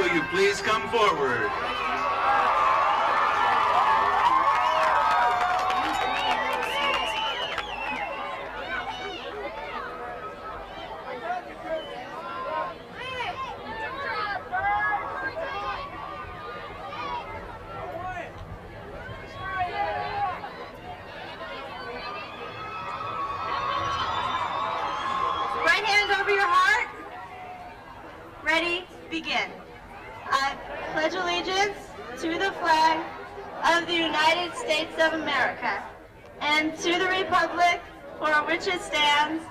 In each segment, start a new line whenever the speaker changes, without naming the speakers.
will you please come forward?
Right hand over your heart. Ready, begin. I pledge allegiance to the flag of the United States of America and to the republic for which it stands,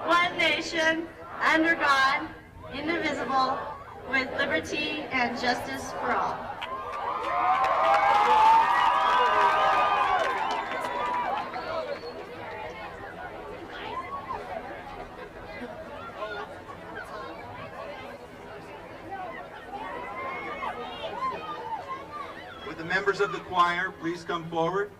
one nation, under God, indivisible, with liberty and justice for all.
Would the members of the choir please come forward?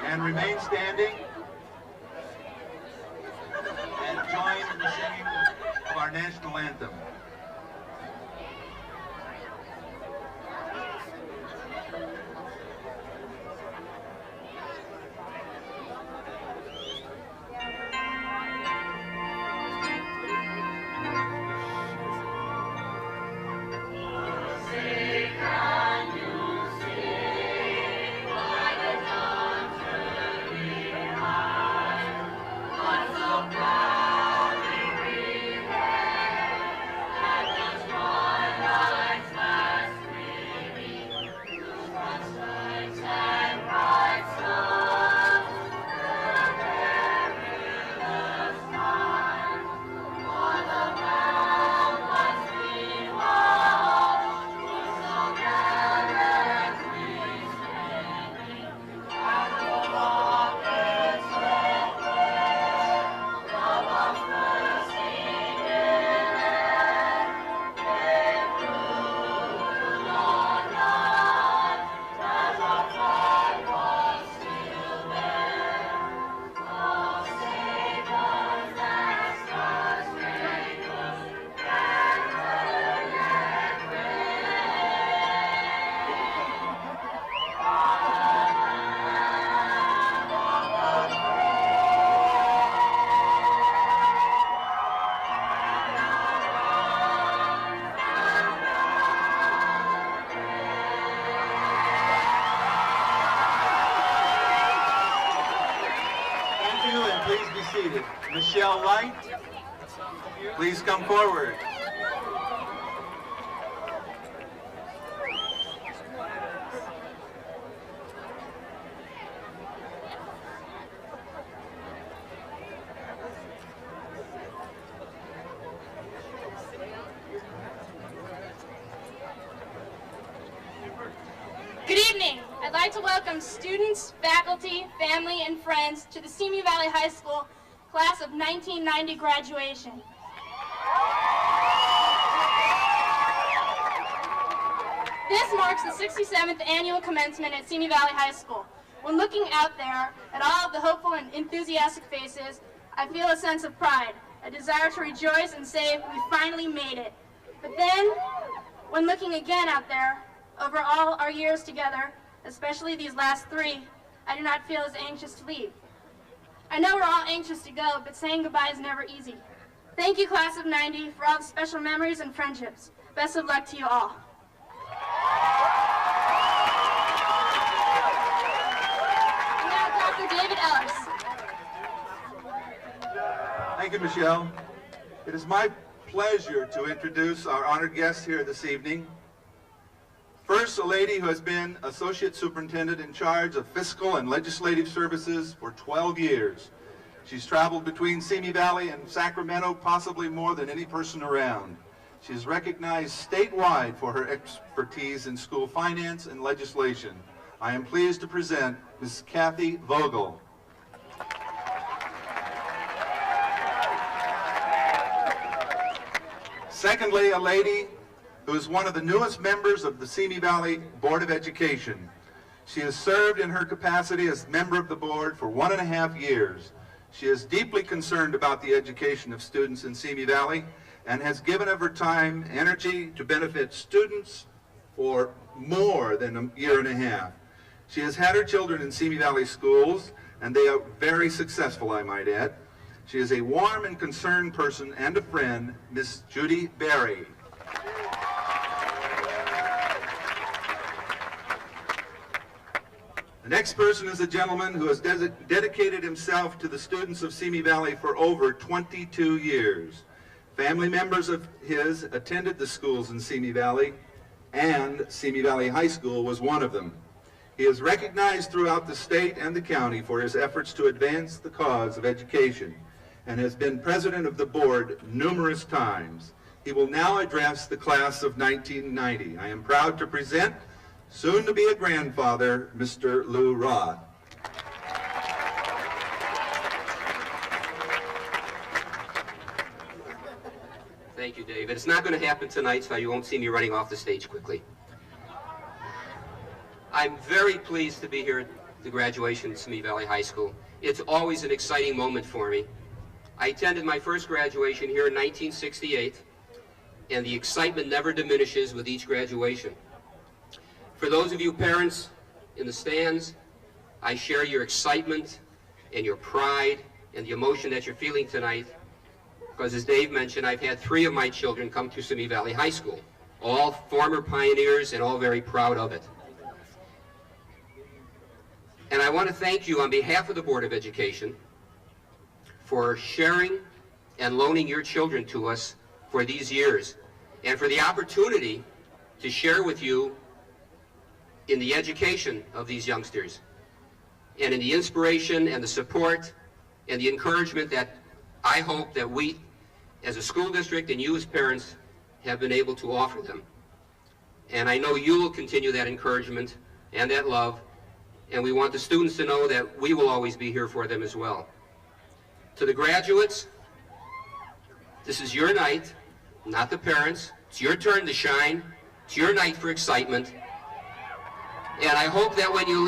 And remain standing and join in the singing of our national anthem. Michelle Light, please come forward.
Good evening. I'd like to welcome students, faculty, family, and friends to the Simi Valley High School class of 1990 graduation. This marks the 67th annual commencement at Simi Valley High School. When looking out there at all of the hopeful and enthusiastic faces, I feel a sense of pride, a desire to rejoice and say we finally made it. But then, when looking again out there, over all our years together, especially these last 3, I do not feel as anxious to leave. I know we're all anxious to go, but saying goodbye is never easy. Thank you, class of 90, for all the special memories and friendships. Best of luck to you all. And now, Dr. David Ellis.
Thank you, Michelle. It is my pleasure to introduce our honored guests here this evening. First, a lady who has been Associate Superintendent in charge of Fiscal and Legislative Services for 12 years. She's traveled between Simi Valley and Sacramento possibly more than any person around. She is recognized statewide for her expertise in school finance and legislation. I am pleased to present Ms. Kathy Vogel. Secondly, a lady who is one of the newest members of the Simi Valley Board of Education. She has served in her capacity as member of the board for 1.5 years. She is deeply concerned about the education of students in Simi Valley and has given of her time, energy to benefit students for more than 1.5 years. She has had her children in Simi Valley schools, and they are very successful, I might add. She is a warm and concerned person and a friend, Miss Judy Berry. The next person is a gentleman who has dedicated himself to the students of Simi Valley for over 22 years. Family members of his attended the schools in Simi Valley, and Simi Valley High School was one of them. He is recognized throughout the state and the county for his efforts to advance the cause of education and has been president of the board numerous times. He will now address the class of 1990. I am proud to present soon to be a grandfather, Mr. Lou Roth.
Thank you, David. It's not going to happen tonight, so you won't see me running off the stage quickly. I'm very pleased to be here at the graduation at Simi Valley High School. It's always an exciting moment for me. I attended my first graduation here in 1968, and the excitement never diminishes with each graduation. For those of you parents in the stands, I share your excitement and your pride and the emotion that you're feeling tonight, because as Dave mentioned, I've had 3 of my children come to Simi Valley High School, all former pioneers and all very proud of it. And I want to thank you on behalf of the Board of Education for sharing and loaning your children to us for these years, and for the opportunity to share with you in the education of these youngsters, and in the inspiration and the support and the encouragement that I hope that we as a school district and you as parents have been able to offer them. And I know you will continue that encouragement and that love, and we want the students to know that we will always be here for them as well. To the graduates, this is your night, not the parents. It's your turn to shine. It's your night for excitement. And I hope that when you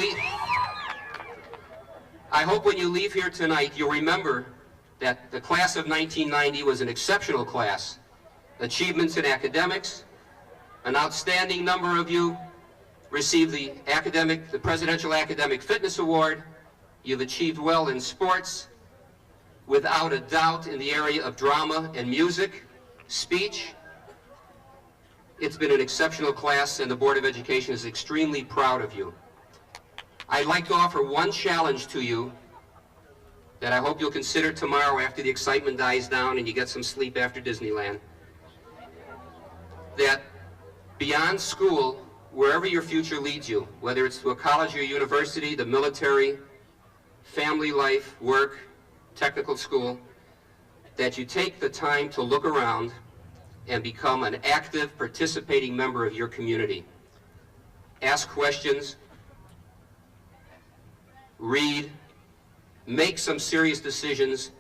leave here tonight, you'll remember that the class of 1990 was an exceptional class. Achievements in academics, an outstanding number of you received the Presidential Academic Fitness Award. You've achieved well in sports, without a doubt in the area of drama and music, speech. It's been an exceptional class, and the Board of Education is extremely proud of you. I'd like to offer one challenge to you that I hope you'll consider tomorrow after the excitement dies down and you get some sleep after Disneyland. That beyond school, wherever your future leads you, whether it's to a college or university, the military, family life, work, technical school, that you take the time to look around and become an active, participating member of your community. Ask questions, read, make some serious decisions,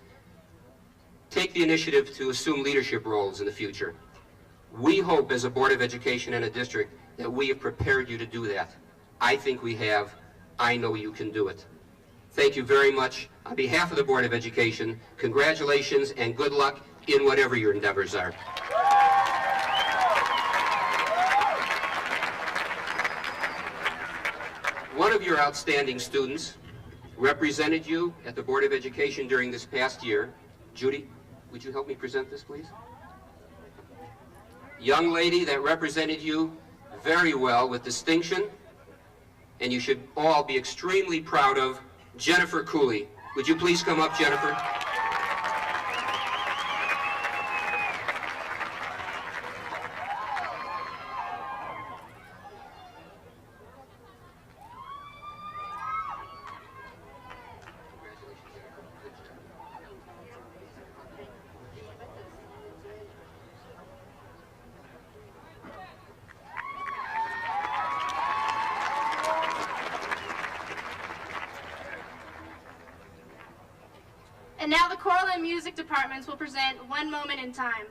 take the initiative to assume leadership roles in the future. We hope as a Board of Education and a district that we have prepared you to do that. I think we have. I know you can do it. Thank you very much. On behalf of the Board of Education, congratulations and good luck in whatever your endeavors are. One of your outstanding students represented you at the Board of Education during this past year. Judy, would you help me present this, please? Young lady that represented you very well with distinction, and you should all be extremely proud of, Jennifer Cooley. Would you please come up, Jennifer?
And now the choral and music departments will present One Moment in Time.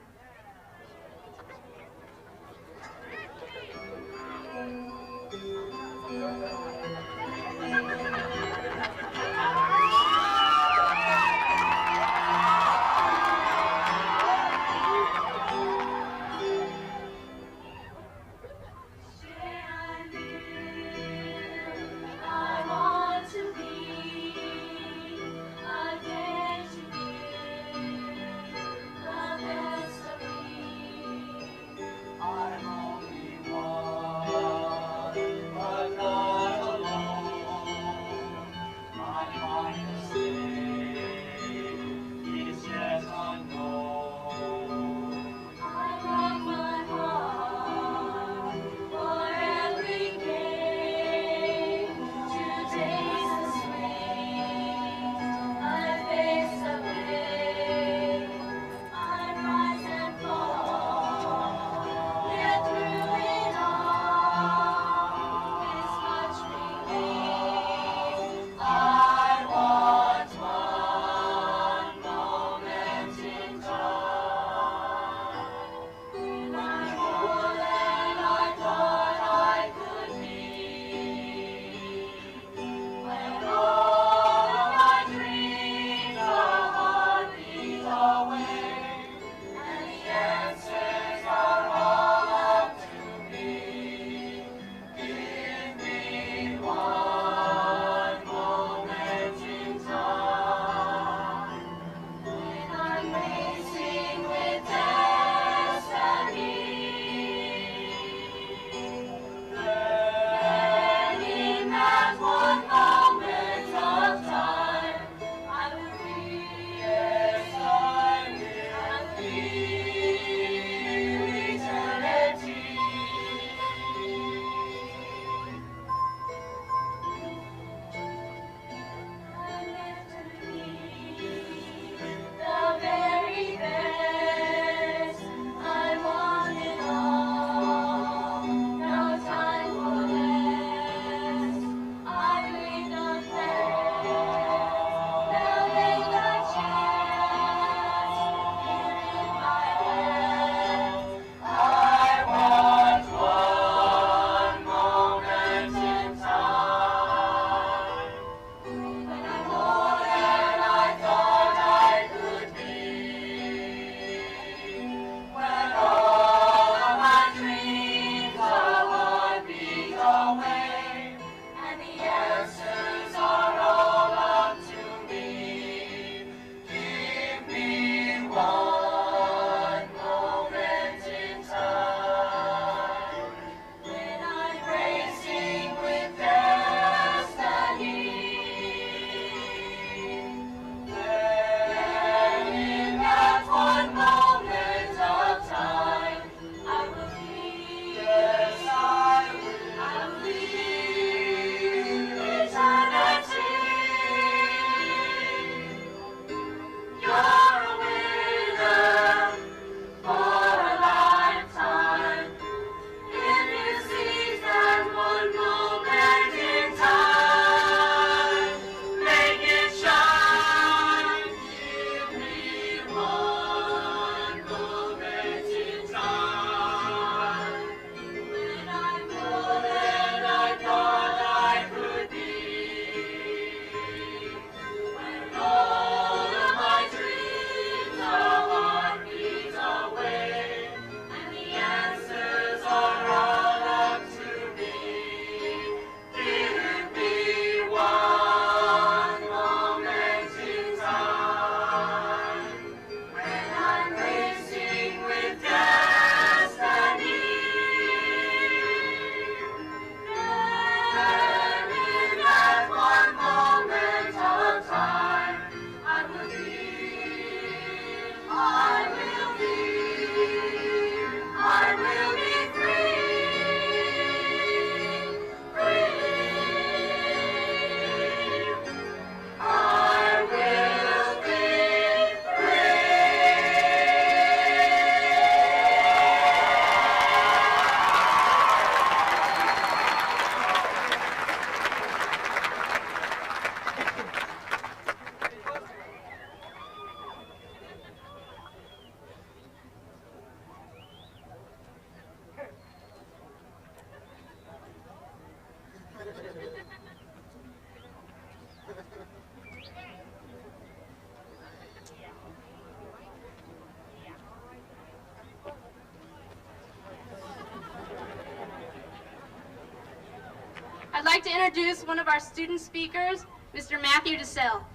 I'd like to introduce one of our student speakers, Mr. Matthew DeSalle.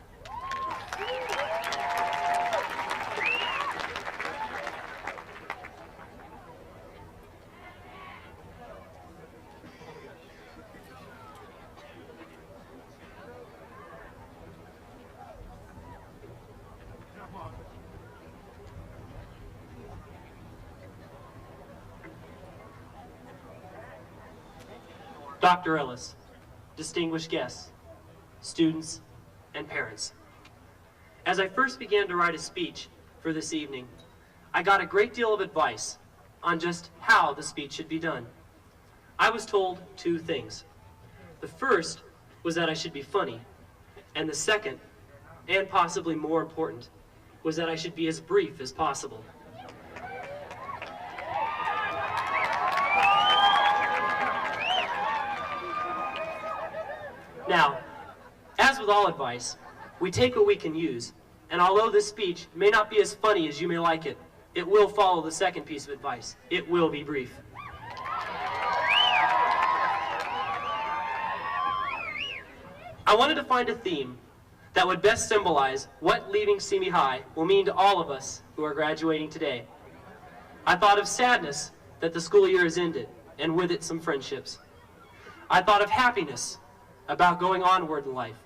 Dr. Ellis, distinguished guests, students, and parents. As I first began to write a speech for this evening, I got a great deal of advice on just how the speech should be done. I was told two things. The first was that I should be funny, and the second, and possibly more important, was that I should be as brief as possible. Now, as with all advice, we take what we can use, and although this speech may not be as funny as you may like it, it will follow the second piece of advice. It will be brief. I wanted to find a theme that would best symbolize what leaving Simi High will mean to all of us who are graduating today. I thought of sadness that the school year has ended, and with it some friendships. I thought of happiness about going onward in life.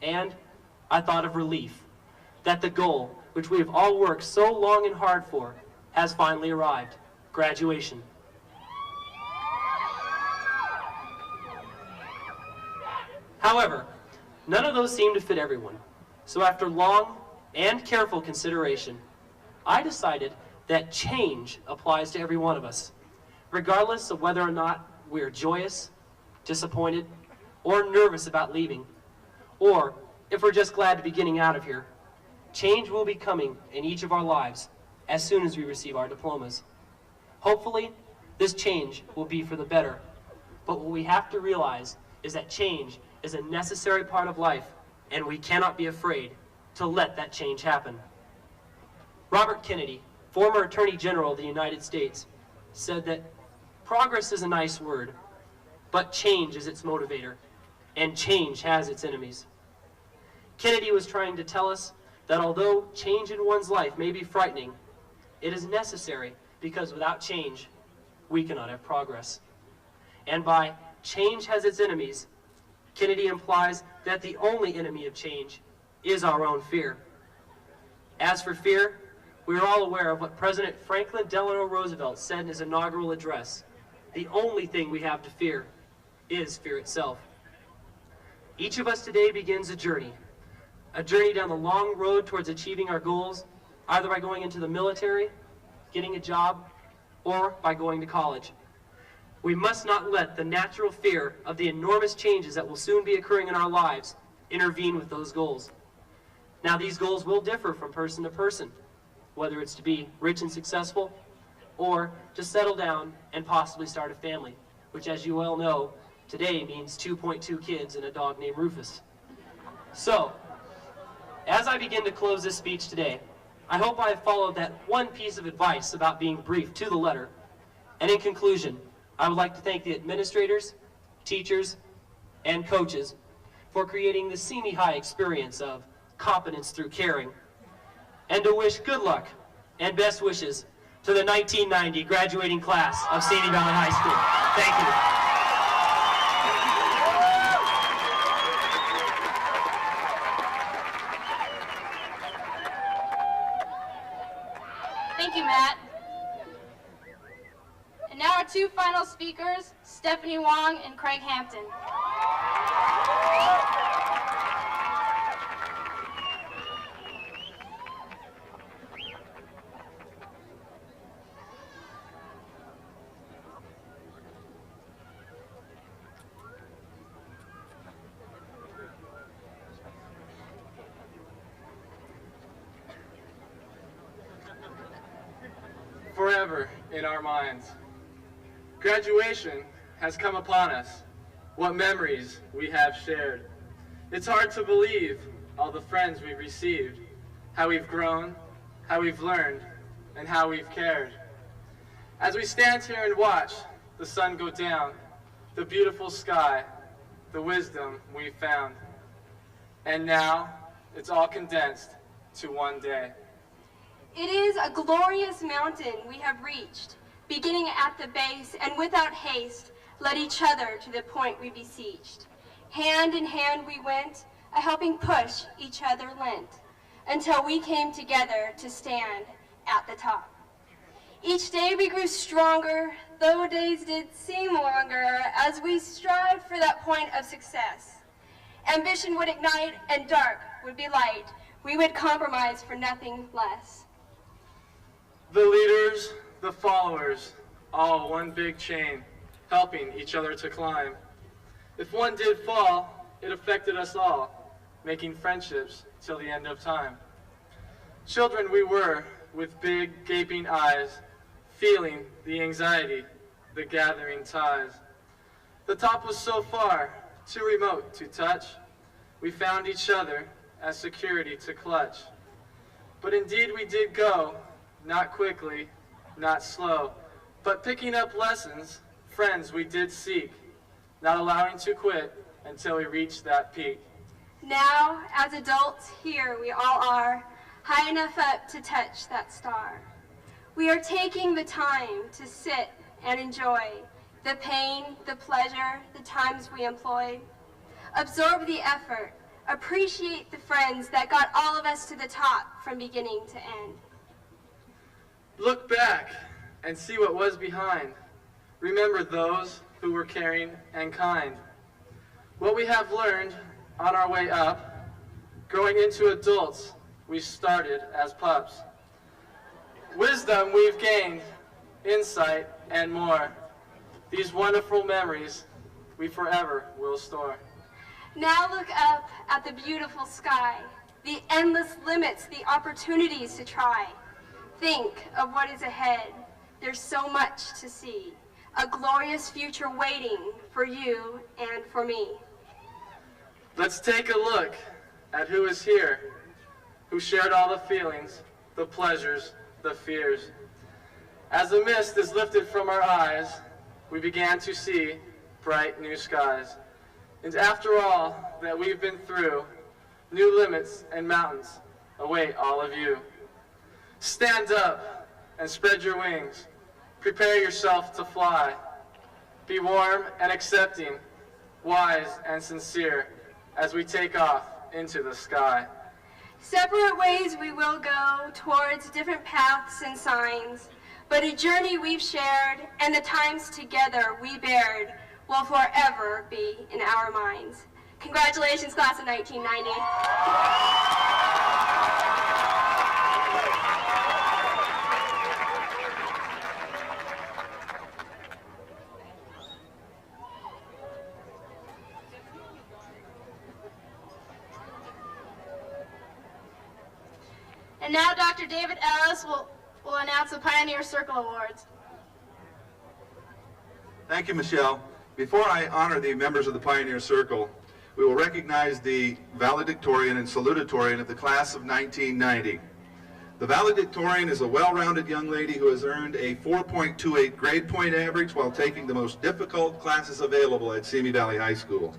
And I thought of relief, that the goal, which we have all worked so long and hard for, has finally arrived, graduation. However, none of those seemed to fit everyone. So after long and careful consideration, I decided that change applies to every one of us, regardless of whether or not we are joyous, disappointed, or nervous about leaving, or if we're just glad to be getting out of here. Change will be coming in each of our lives as soon as we receive our diplomas. Hopefully, this change will be for the better, but what we have to realize is that change is a necessary part of life, and we cannot be afraid to let that change happen. Robert Kennedy, former Attorney General of the United States, said that progress is a nice word, but change is its motivator, and change has its enemies. Kennedy was trying to tell us that although change in one's life may be frightening, it is necessary because without change, we cannot have progress. And by change has its enemies, Kennedy implies that the only enemy of change is our own fear. As for fear, we are all aware of what President Franklin Delano Roosevelt said in his inaugural address. The only thing we have to fear is fear itself. Each of us today begins a journey down the long road towards achieving our goals, either by going into the military, getting a job, or by going to college. We must not let the natural fear of the enormous changes that will soon be occurring in our lives intervene with those goals. Now, these goals will differ from person to person, whether it's to be rich and successful, or to settle down and possibly start a family, which, as you well know, today means 2.2 kids and a dog named Rufus. So, as I begin to close this speech today, I hope I have followed that one piece of advice about being brief to the letter. And in conclusion, I would like to thank the administrators, teachers, and coaches for creating the Simi High experience of competence through caring, and to wish good luck and best wishes to the 1990 graduating class of Simi Valley High School. Thank you.
Thank you, Matt. And now our two final speakers, Stephanie Wong and Craig Hampton.
Forever in our minds. Graduation has come upon us. What memories we have shared. It's hard to believe all the friends we've received, how we've grown, how we've learned, and how we've cared. As we stand here and watch the sun go down, the beautiful sky, the wisdom we've found. And now, it's all condensed to one day.
It is a glorious mountain we have reached, beginning at the base, and without haste, led each other to the point we besieged. Hand in hand we went, a helping push each other lent, until we came together to stand at the top. Each day we grew stronger, though days did seem longer, as we strived for that point of success. Ambition would ignite, and dark would be light. We would compromise for nothing less.
The leaders, the followers, all one big chain, helping each other to climb. If one did fall, it affected us all, making friendships till the end of time. Children we were, with big, gaping eyes, feeling the anxiety, the gathering ties. The top was so far, too remote to touch. We found each other as security to clutch. But indeed we did go, not quickly, not slow, but picking up lessons, friends we did seek, not allowing to quit until we reached that peak.
Now, as adults, here we all are, high enough up to touch that star. We are taking the time to sit and enjoy the pain, the pleasure, the times we employ. Absorb the effort, appreciate the friends that got all of us to the top from beginning to end.
Look back and see what was behind. Remember those who were caring and kind. What we have learned on our way up, growing into adults, we started as pups. Wisdom we've gained, insight, and more. These wonderful memories we forever will store.
Now look up at the beautiful sky, the endless limits, the opportunities to try. Think of what is ahead. There's so much to see. A glorious future waiting for you and for me.
Let's take a look at who is here, who shared all the feelings, the pleasures, the fears. As the mist is lifted from our eyes, we began to see bright new skies. And after all that we've been through, new limits and mountains await all of you. Stand up and spread your wings. Prepare yourself to fly. Be warm and accepting, wise and sincere, as we take off into the sky.
Separate ways we will go towards different paths and signs, but a journey we've shared and the times together we bared will forever be in our minds. Congratulations, class of 1990.
And now Dr. David Ellis will announce the Pioneer Circle Awards.
Thank you, Michelle. Before I honor the members of the Pioneer Circle, we will recognize the valedictorian and salutatorian of the class of 1990. The valedictorian is a well-rounded young lady who has earned a 4.28 grade point average while taking the most difficult classes available at Simi Valley High School.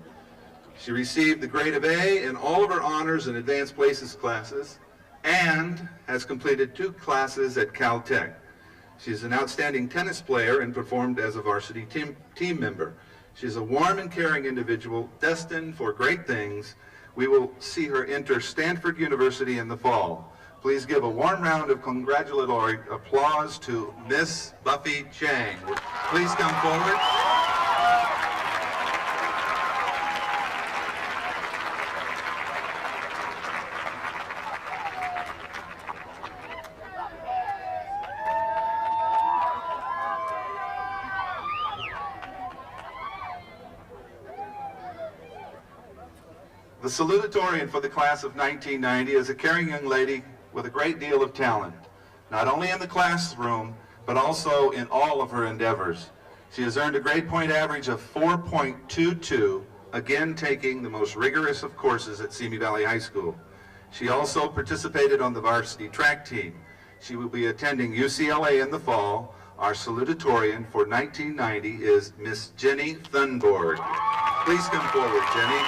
She received the grade of A in all of her honors and advanced places classes, and has completed 2 classes at Caltech. She is an outstanding tennis player and performed as a varsity team member. She is a warm and caring individual, destined for great things. We will see her enter Stanford University in the fall. Please give a warm round of congratulatory applause to Miss Buffy Chang. Please come forward. The salutatorian for the class of 1990 is a caring young lady with a great deal of talent, not only in the classroom, but also in all of her endeavors. She has earned a grade point average of 4.22, again taking the most rigorous of courses at Simi Valley High School. She also participated on the varsity track team. She will be attending UCLA in the fall. Our salutatorian for 1990 is Miss Jenny Thunborg. Please come forward, Jenny.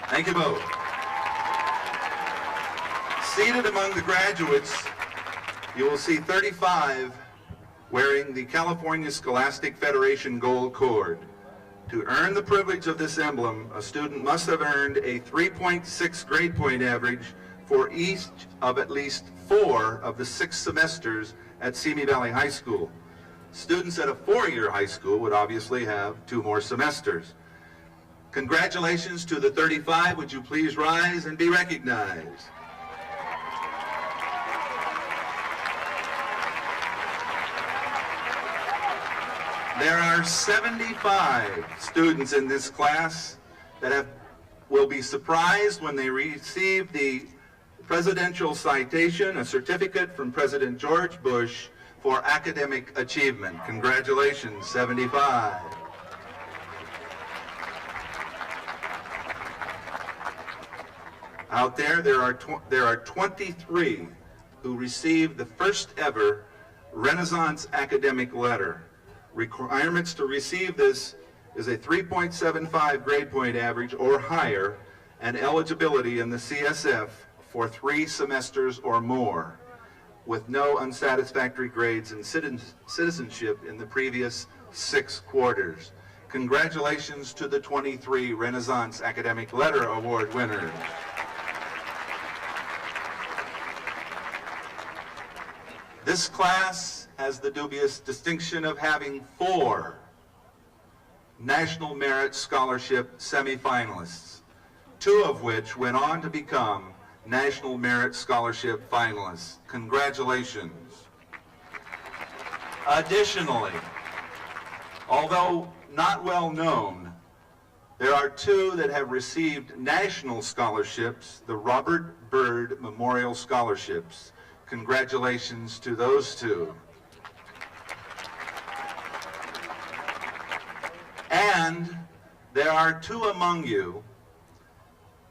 Thank you both. Seated among the graduates, you will see 35 wearing the California Scholastic Federation Gold Cord. To earn the privilege of this emblem, a student must have earned a 3.6 grade point average for each of at least 4 of the 6 semesters at Simi Valley High School. Students at a 4-year high school would obviously have 2 more semesters. Congratulations to the 35. Would you please rise and be recognized? There are 75 students in this class that will be surprised when they receive the presidential citation, a certificate from President George Bush for academic achievement. Congratulations, 75. Out there, there are 23 who received the first ever Renaissance academic letter. Requirements to receive this is a 3.75 grade point average or higher and eligibility in the CSF for 3 semesters or more, with no unsatisfactory grades in citizenship in the previous 6 quarters. Congratulations to the 23 Renaissance Academic Letter Award winners. This class has the dubious distinction of having 4 National Merit Scholarship semifinalists, 2 of which went on to become National Merit Scholarship finalists. Congratulations. Additionally, although not well known, there are 2 that have received national scholarships, the Robert Byrd Memorial Scholarships. Congratulations to those 2. And there are 2 among you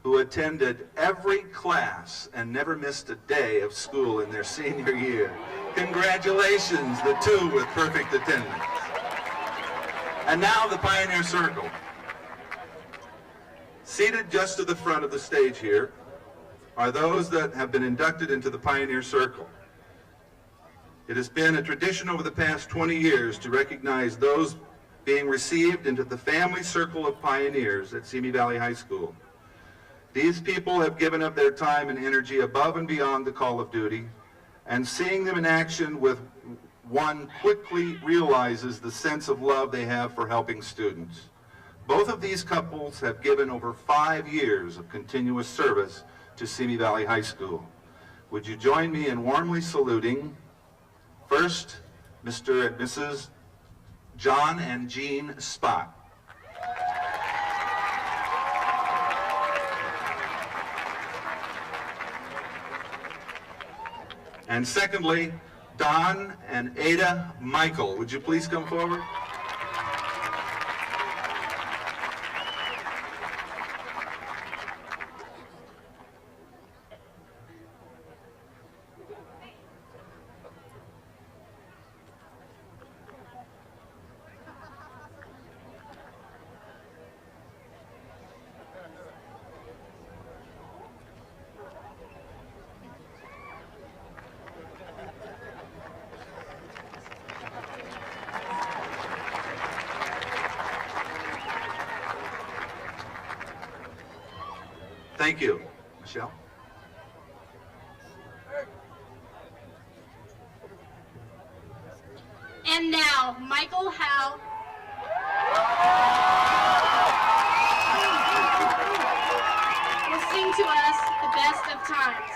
who attended every class and never missed a day of school in their senior year. Congratulations, the 2 with perfect attendance. And now the Pioneer Circle. Seated just to the front of the stage here are those that have been inducted into the Pioneer Circle. It has been a tradition over the past 20 years to recognize those being received into the family circle of pioneers at Simi Valley High School. These people have given up their time and energy above and beyond the call of duty, and seeing them in action with one quickly realizes the sense of love they have for helping students. Both of these couples have given over 5 years of continuous service to Simi Valley High School. Would you join me in warmly saluting, first, Mr. and Mrs. John and Jean Spott. And secondly, Don and Ada Michael. Would you please come forward? Thank you. Michelle?
And now, Michael Howe will sing to us the best of times.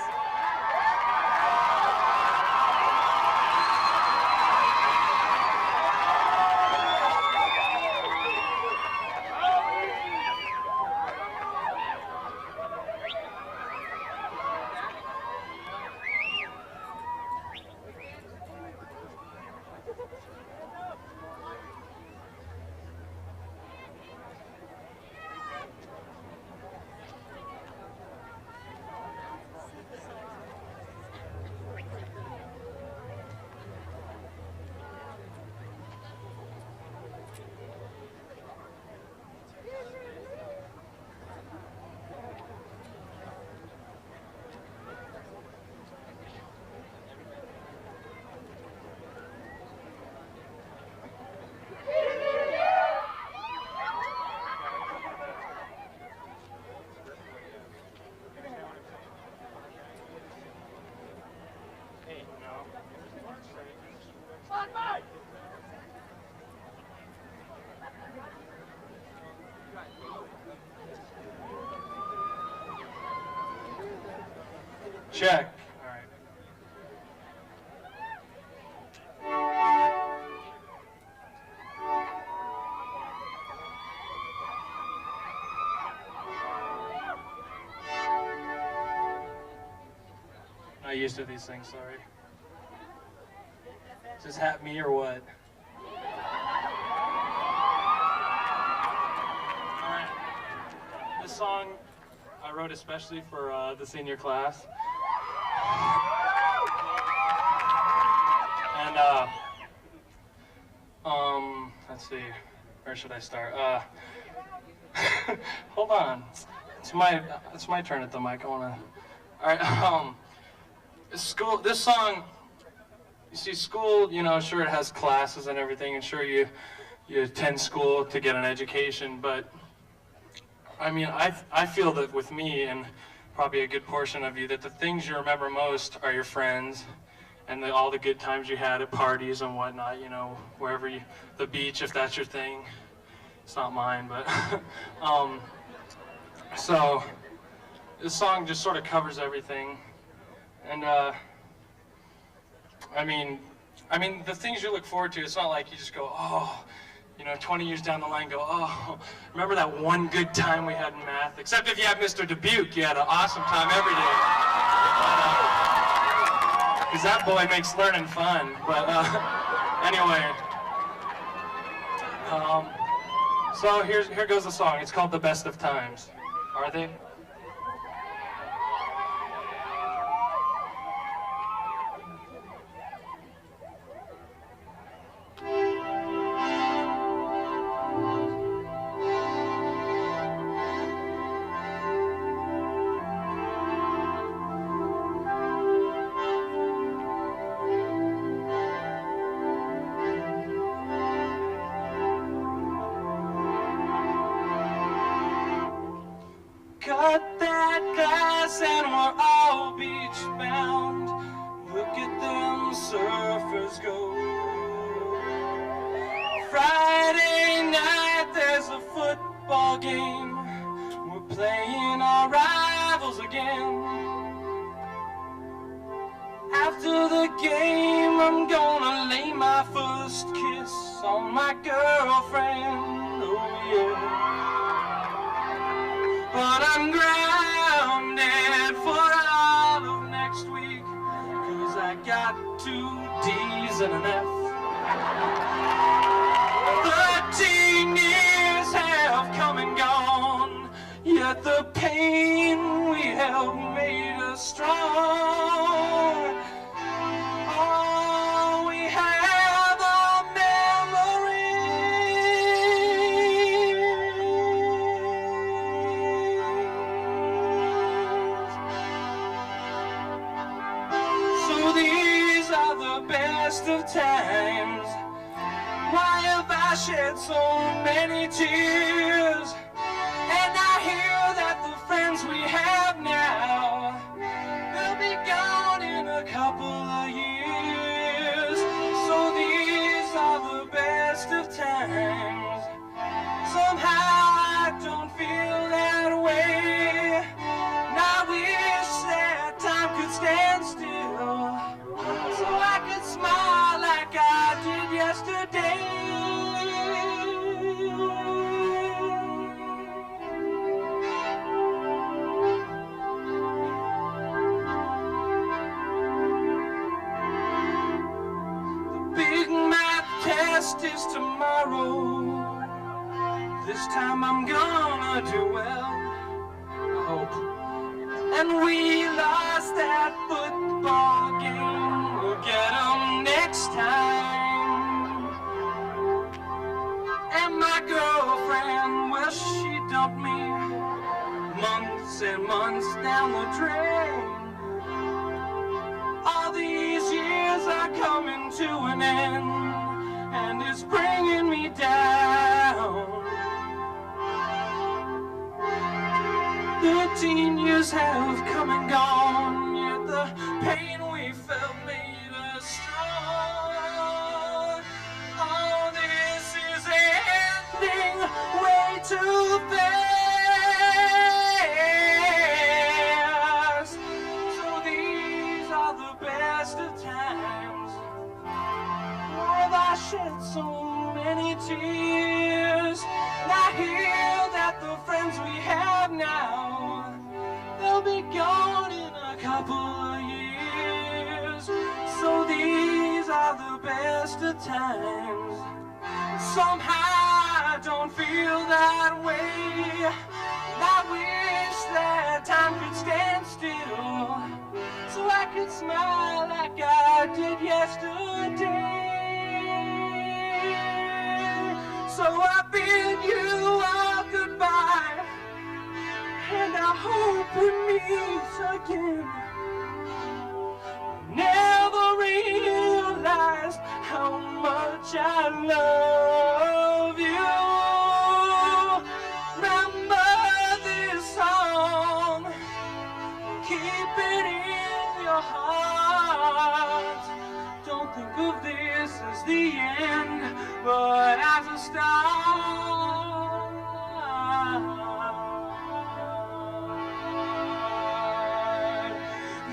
Check. All right. Not used to these things, sorry. Is this hat me or what? Alright. This song I wrote especially for the senior class. And let's see, where should I start? Hold on. It's my turn at the mic. I wanna. Alright, this song, you see, school, you know, sure it has classes and everything, and sure you attend school to get an education, but I mean, I feel that with me, and probably a good portion of you, that the things you remember most are your friends, and all the good times you had at parties and whatnot, you know, wherever the beach, if that's your thing. It's not mine, but, so, this song just sort of covers everything. And I mean, the things you look forward to, it's not like you just go, oh, you know, 20 years down the line, go, oh, remember that one good time we had in math? Except if you have Mr. Dubuque, you had an awesome time every day. Because that boy makes learning fun. But anyway, so here goes the song. It's called The Best of Times. Are they? Cut that glass and we're all beach bound. Look at them surfers go. Friday night there's a football game. We're playing our rivals again. After the game I'm gonna lay my first kiss on my girlfriend. Oh yeah. But I'm grounded for all of next week, 'cause I got 2 D's and an F. 13 years have come and gone, yet the pain we have made us strong. All we have are these are the best of times. Why have I shed so many tears? And I hear that the friends we have now, they'll be gone in a couple of years. So these are the best of times. Somehow I don't feel that way. And I wish that time could stand still, so I could smile like I did yesterday. The big math test is tomorrow. This time I'm gonna do well, I hope. And we lost that football game. We'll get them next time. And my girlfriend, well, she dumped me months and months down the drain. All these years are coming to an end, and it's bringing me down. 13 years have come and gone, yet the pain we felt made us strong. All this is ending way too fast. So these
shed so many tears. And I hear that the friends we have now, they'll be gone in a couple of years. So these are the best of times. Somehow I don't feel that way. And I wish that time could stand still, so I could smile like I did yesterday. So I bid you all goodbye, and I hope we meet again. Never realized how much I love you. Remember this song, keep it in your heart. Don't think of this as the end, but as a start.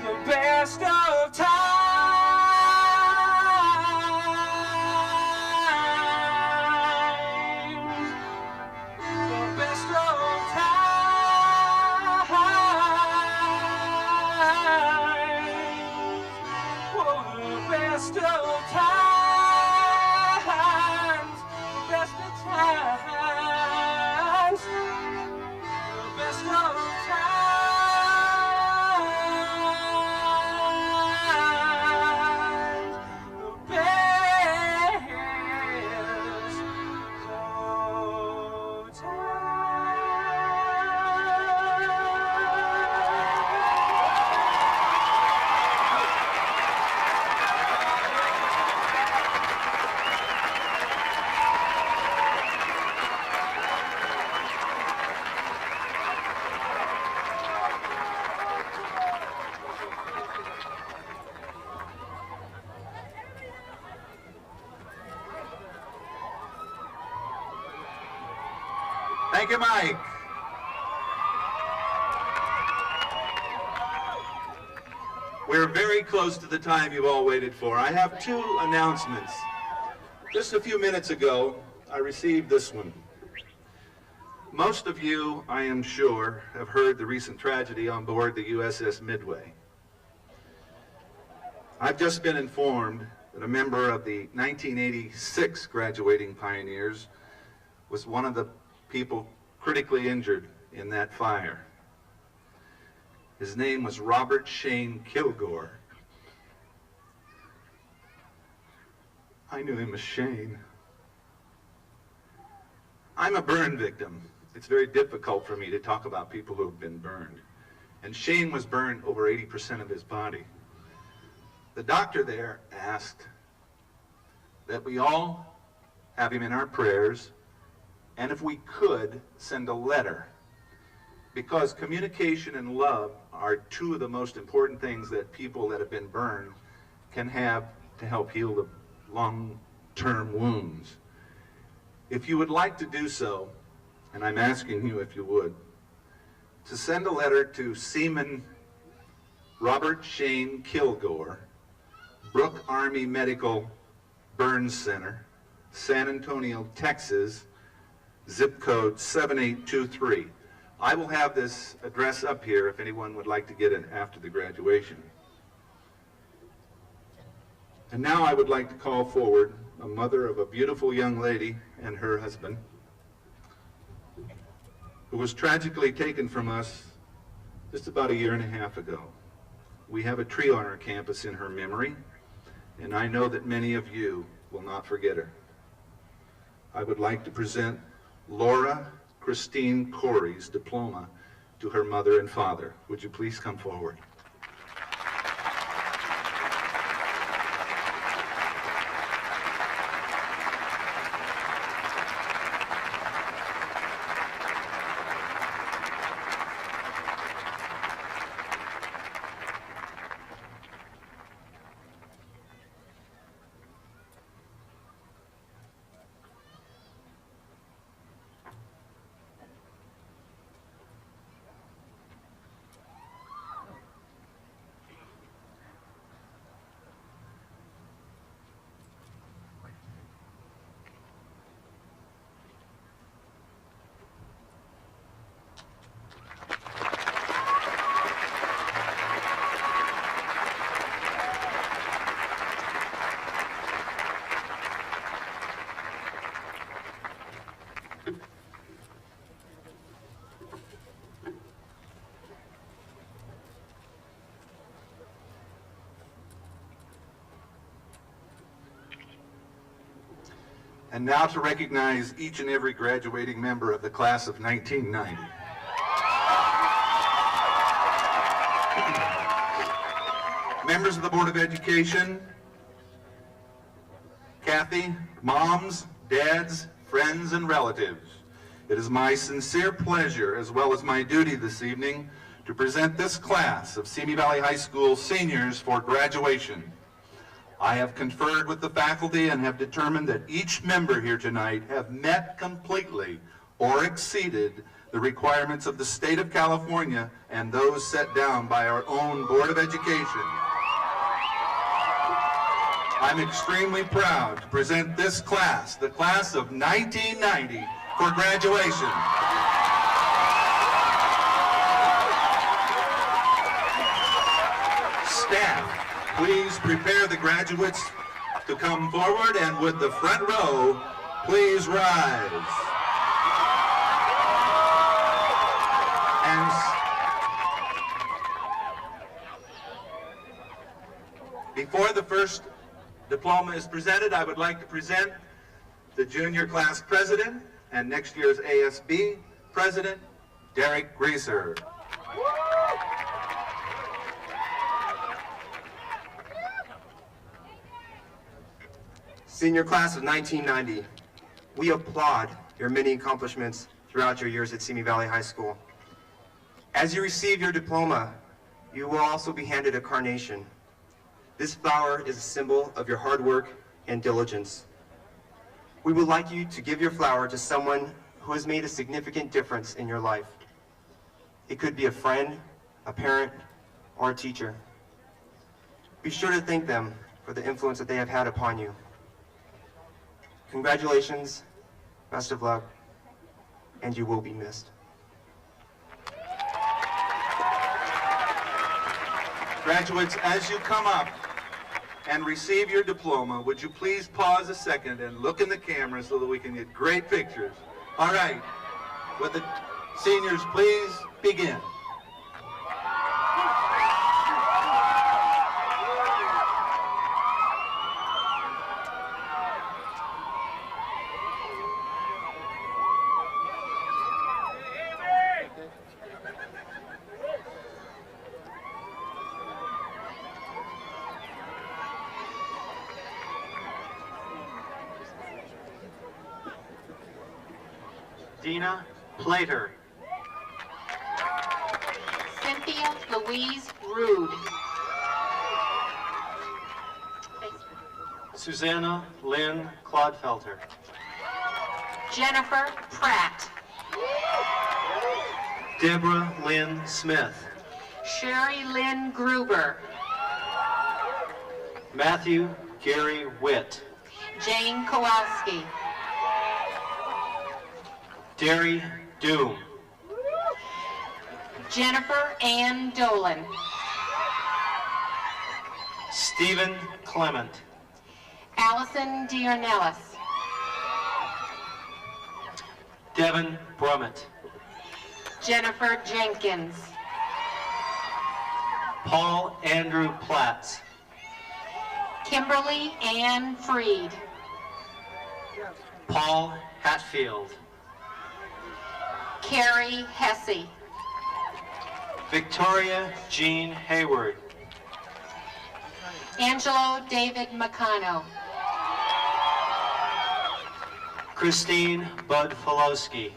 The best of times. The best of times. Oh, the best of times. The best of times. The best of times.
Thank you, Mike. We're very close to the time you've all waited for. I have two announcements. Just a few minutes ago, I received this one. Most of you, I am sure, have heard the recent tragedy on board the USS Midway. I've just been informed that a member of the 1986 graduating pioneers was one of the people critically injured in that fire. His name was Robert Shane Kilgore. I knew him as Shane. I'm a burn victim. It's very difficult for me to talk about people who have been burned. And Shane was burned over 80% of his body. The doctor there asked that we all have him in our prayers, and if we could, send a letter. Because communication and love are two of the most important things that people that have been burned can have to help heal the long-term wounds. If you would like to do so, and I'm asking you if you would, to send a letter to Seaman Robert Shane Kilgore, Brooke Army Medical Burns Center, San Antonio, Texas, zip code 7823. I will have this address up here if anyone would like to get it after the graduation. And now I would like to call forward a mother of a beautiful young lady and her husband, who was tragically taken from us just about 1.5 years ago. We have a tree on our campus in her memory, and I know that many of you will not forget her. I would like to present Laura Christine Corey's diploma to her mother and father. Would you please come forward? And now to recognize each and every graduating member of the class of 1990. Members of the Board of Education, Kathy, moms, dads, friends, and relatives, it is my sincere pleasure, as well as my duty this evening, to present this class of Simi Valley High School seniors for graduation. I have conferred with the faculty and have determined that each member here tonight have met completely or exceeded the requirements of the state of California and those set down by our own Board of Education. I'm extremely proud to present this class, the class of 1990, for graduation. Staff, please prepare the graduates to come forward, and with the front row, please rise. And before the first diploma is presented, I would like to present the junior class president and next year's ASB president, Derek Greaser.
Senior class of 1990, we applaud your many accomplishments throughout your years at Simi Valley High School. As you receive your diploma, you will also be handed a carnation. This flower is a symbol of your hard work and diligence. We would like you to give your flower to someone who has made a significant difference in your life. It could be a friend, a parent, or a teacher. Be sure to thank them for the influence that they have had upon you. Congratulations, best of luck, and you will be missed.
Graduates, as you come up and receive your diploma, would you please pause a second and look in the camera so that we can get great pictures? All right, would the seniors please begin?
Dina Plater.
Cynthia Louise Rude.
Susanna Lynn Clodfelter.
Jennifer Pratt.
Deborah Lynn Smith.
Sherry Lynn Gruber.
Matthew Gary Witt.
Jane Kowalski.
Derry Doom.
Jennifer Ann Dolan.
Stephen Clement.
Allison Diornellis.
Devin Brummett.
Jennifer Jenkins.
Paul Andrew Platts.
Kimberly Ann Freed.
Paul Hatfield.
Carrie Hesse.
Victoria Jean Hayward.
Angelo David Macano.
Christine Bud Folowski.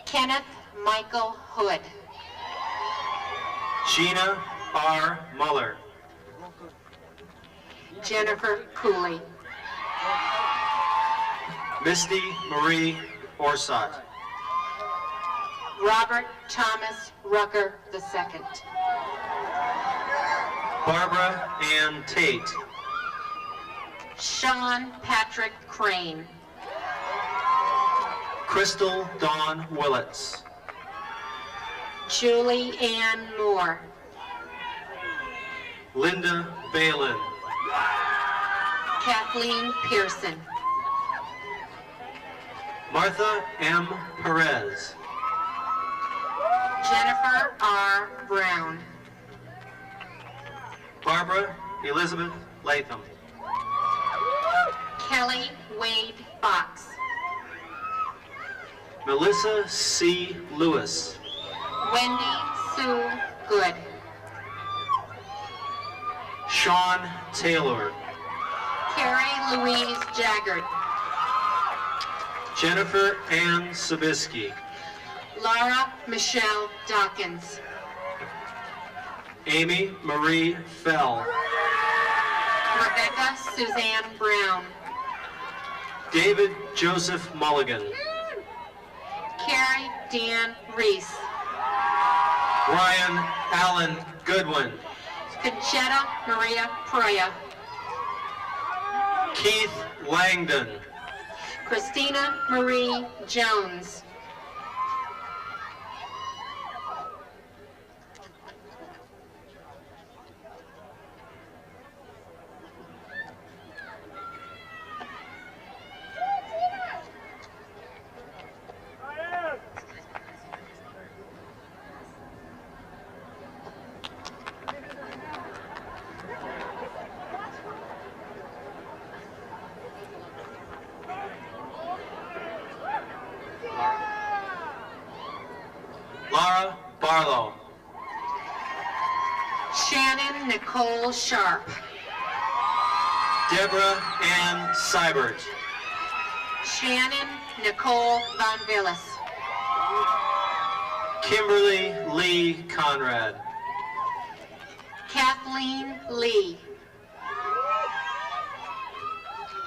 Kenneth Michael Hood.
Gina R. Muller.
Jennifer Cooley.
Misty Marie Orsott.
Robert Thomas Rucker II.
Barbara Ann Tate.
Sean Patrick Crane.
Crystal Dawn Willits.
Julie Ann Moore.
Linda Balin.
Kathleen Pearson.
Martha M. Perez.
Jennifer R. Brown.
Barbara Elizabeth Latham.
Wade Fox.
Melissa C. Lewis.
Wendy Sue Good.
Sean Taylor.
Carrie Louise Jaggard.
Jennifer Ann Sabisky.
Laura Michelle Dawkins.
Amy Marie Fell.
Rebecca Suzanne Brown.
David Joseph Mulligan.
Carrie Dan Reese.
Ryan Allen Goodwin.
Conchetta Maria Proya.
Keith Langdon.
Christina Marie Jones.
Laura Barlow.
Shannon Nicole Sharp.
Deborah Ann Seibert.
Shannon Nicole Von Villas.
Kimberly Lee Conrad.
Kathleen Lee.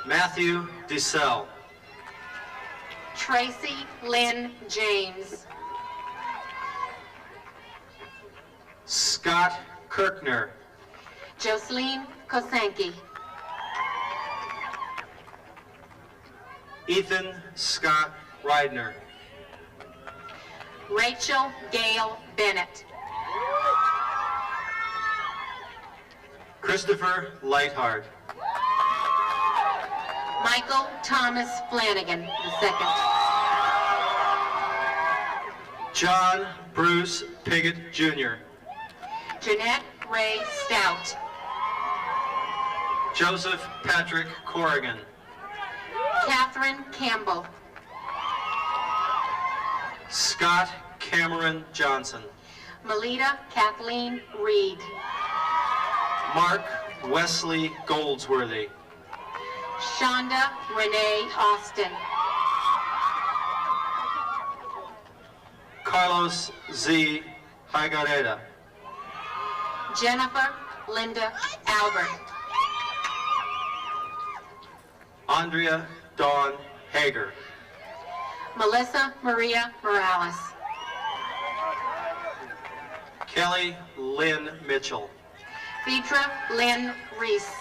Matthew DeSell.
Tracy Lynn James.
Scott Kirkner.
Jocelyn Kosanke.
Ethan Scott Reidner.
Rachel Gail Bennett.
Christopher Lightheart.
Michael Thomas Flanagan II.
John Bruce Piggott Jr.
Jeanette Ray Stout.
Joseph Patrick Corrigan.
Catherine Campbell.
Scott Cameron Johnson.
Melita Kathleen Reed.
Mark Wesley Goldsworthy.
Shonda Renee Austin.
Carlos Z. Higareda.
Jennifer Linda Albert.
Andrea Dawn Hager.
Melissa Maria Morales.
Kelly Lynn Mitchell.
Phaedra Lynn Reese.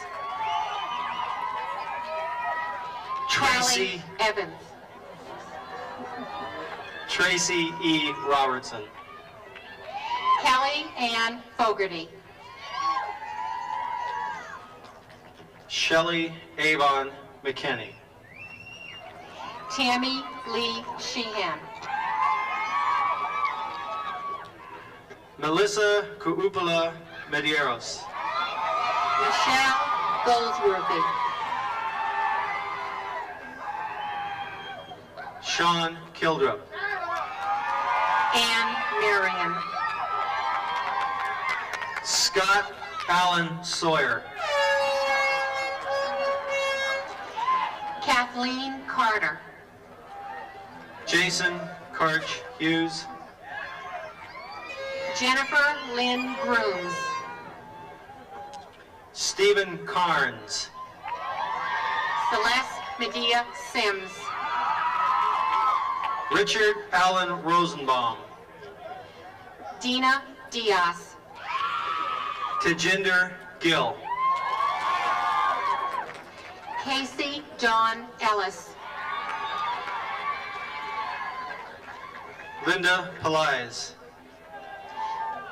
Tracy
Callie Evans.
Tracy E. Robertson.
Kelly Ann Fogarty.
Shelley Avon McKinney.
Tammy Lee Sheehan.
Melissa Kuupala Medeiros.
Michelle Goldsworthy.
Sean Kildrup.
Ann Marion.
Scott Allen Sawyer.
Kathleen Carter.
Jason Karch Hughes.
Jennifer Lynn Grooms.
Stephen Carnes.
Celeste Medea Sims.
Richard Allen Rosenbaum.
Dina Diaz.
Tejinder Gill.
Casey Dawn Ellis.
Linda Pelias.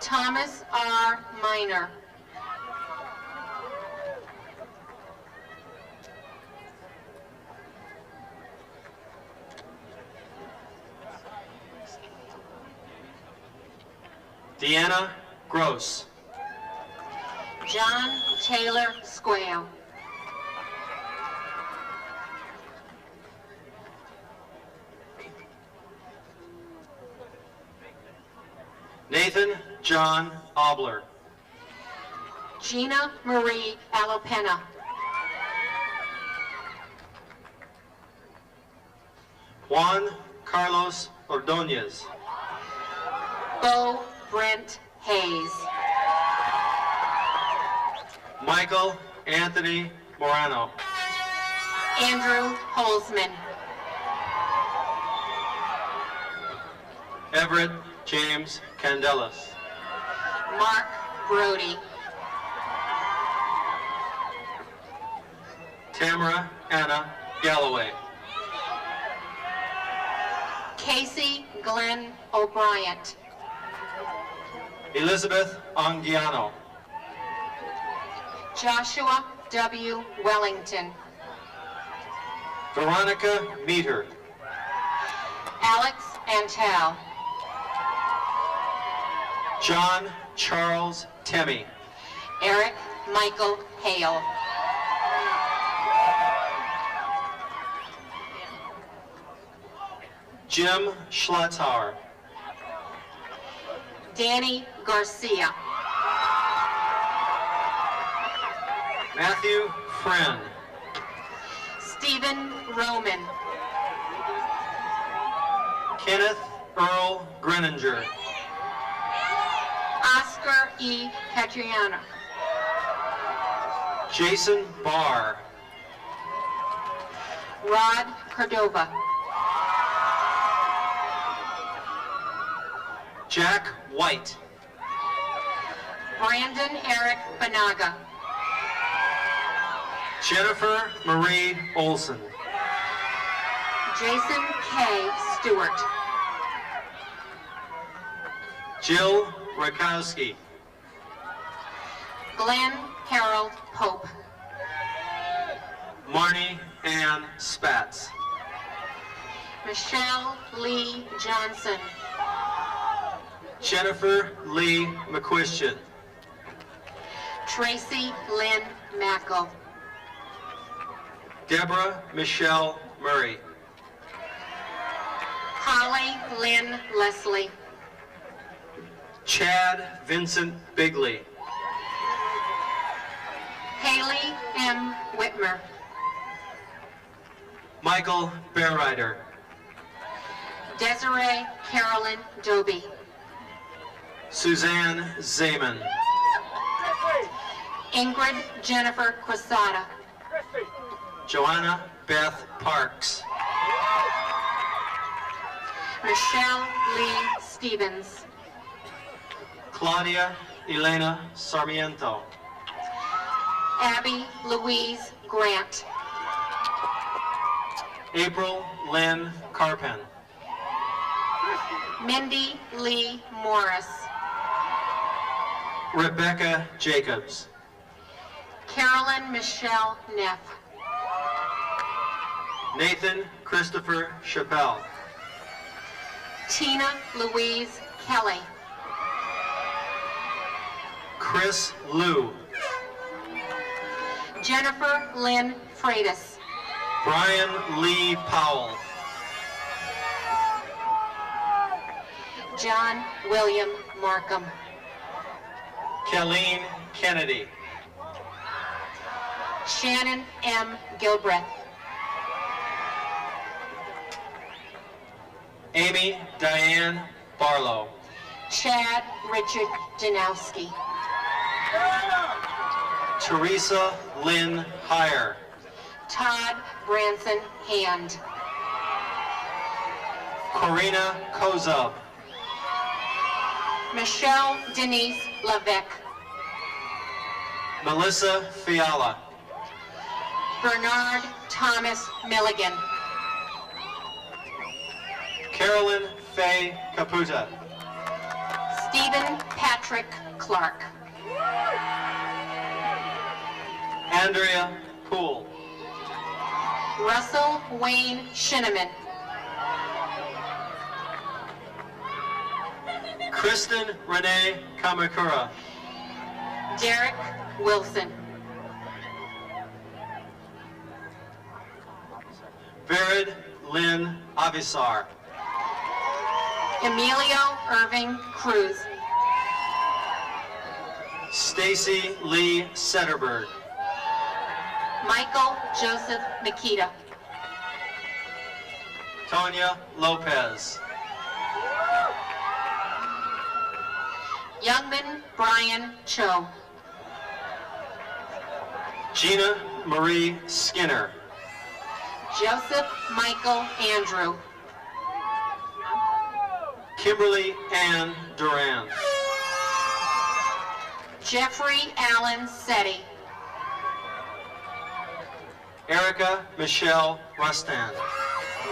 Thomas R. Minor.
Deanna Gross.
John Taylor Squale.
Nathan John Obler.
Gina Marie Alopena.
Juan Carlos Ordonez.
Bo Brent Hayes.
Michael Anthony Morano.
Andrew Holzman.
Everett James Candelas.
Mark Brody.
Tamara Anna Galloway.
Casey Glenn O'Brien.
Elizabeth Anguiano.
Joshua W. Wellington.
Veronica Meter.
Alex Antel.
John Charles Temmie.
Eric Michael Hale.
Jim Schlatzauer.
Danny Garcia.
Matthew Friend.
Stephen Roman.
Kenneth Earl Greninger.
Oscar E. Catriana.
Jason Barr.
Rod Cordova.
Jack White.
Brandon Eric Banaga.
Jennifer Marie Olson.
Jason K. Stewart.
Jill Rakowski.
Glenn Harold Pope.
Marnie Ann Spatz.
Michelle Lee Johnson.
Jennifer Lee McQuistion.
Tracy Lynn Mackel.
Deborah Michelle Murray.
Holly Lynn Leslie.
Chad Vincent Bigley.
Haley M. Whitmer.
Michael Bearrider.
Desiree Carolyn Doby.
Suzanne Zeman.
Ingrid Jennifer Quasada.
Joanna Beth Parks.
Michelle Lee Stevens.
Claudia Elena Sarmiento.
Abby Louise Grant.
April Lynn Carpen.
Mindy Lee Morris.
Rebecca Jacobs.
Carolyn Michelle Neff.
Nathan Christopher Chappelle.
Tina Louise Kelly.
Chris Liu.
Jennifer Lynn Freitas.
Brian Lee Powell.
John William Markham.
Kelleen Kennedy.
Shannon M. Gilbreth.
Amy Diane Barlow.
Chad Richard Janowski.
Teresa Lynn Heyer.
Todd Branson Hand.
Corina Kozub.
Michelle Denise Lavec.
Melissa Fiala.
Bernard Thomas Milligan.
Carolyn Faye Caputa.
Stephen Patrick Clark.
Andrea Poole.
Russell Wayne Shinneman.
Kristen Renee Kamakura.
Derek Wilson.
Vered Lynn Avisar.
Emilio Irving Cruz.
Stacy Lee Setterberg.
Michael Joseph Nikita.
Tonya Lopez.
Youngman Brian Cho.
Gina Marie Skinner.
Joseph Michael Andrew.
Kimberly Ann Duran.
Jeffrey Allen Setti.
Erica Michelle Rustan.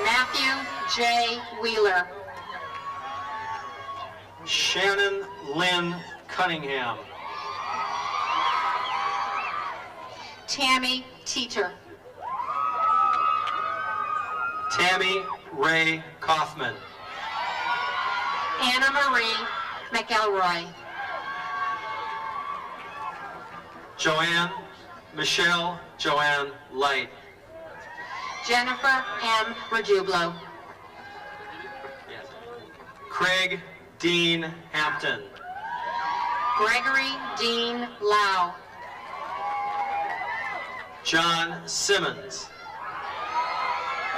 Matthew J. Wheeler.
Shannon Lynn Cunningham.
Tammy Teeter.
Tammy Ray Kaufman.
Anna Marie McElroy.
Joanne Michelle Joanne Light.
Jennifer M. Rajublo.
Craig Dean Hampton.
Gregory Dean Lau.
John Simmons.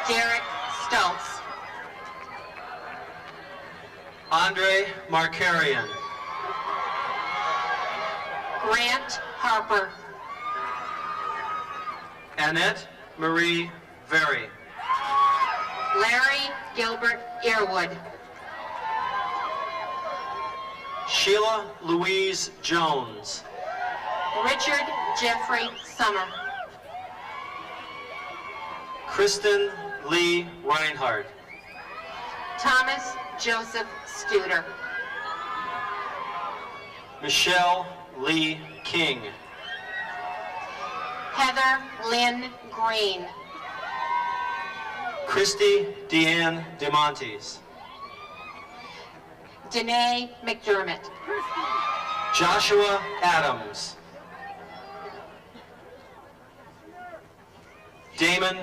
Derek Stoltz.
Andre Markarian.
Grant Harper.
Annette Marie Very.
Larry Gilbert Earwood.
Sheila Louise Jones.
Richard Jeffrey Summer.
Kristen Lee Reinhardt.
Thomas Joseph Studer.
Michelle Lee King.
Heather Lynn Green.
Christy Deanne DeMontes.
Danae McDermott.
Joshua Adams. Damon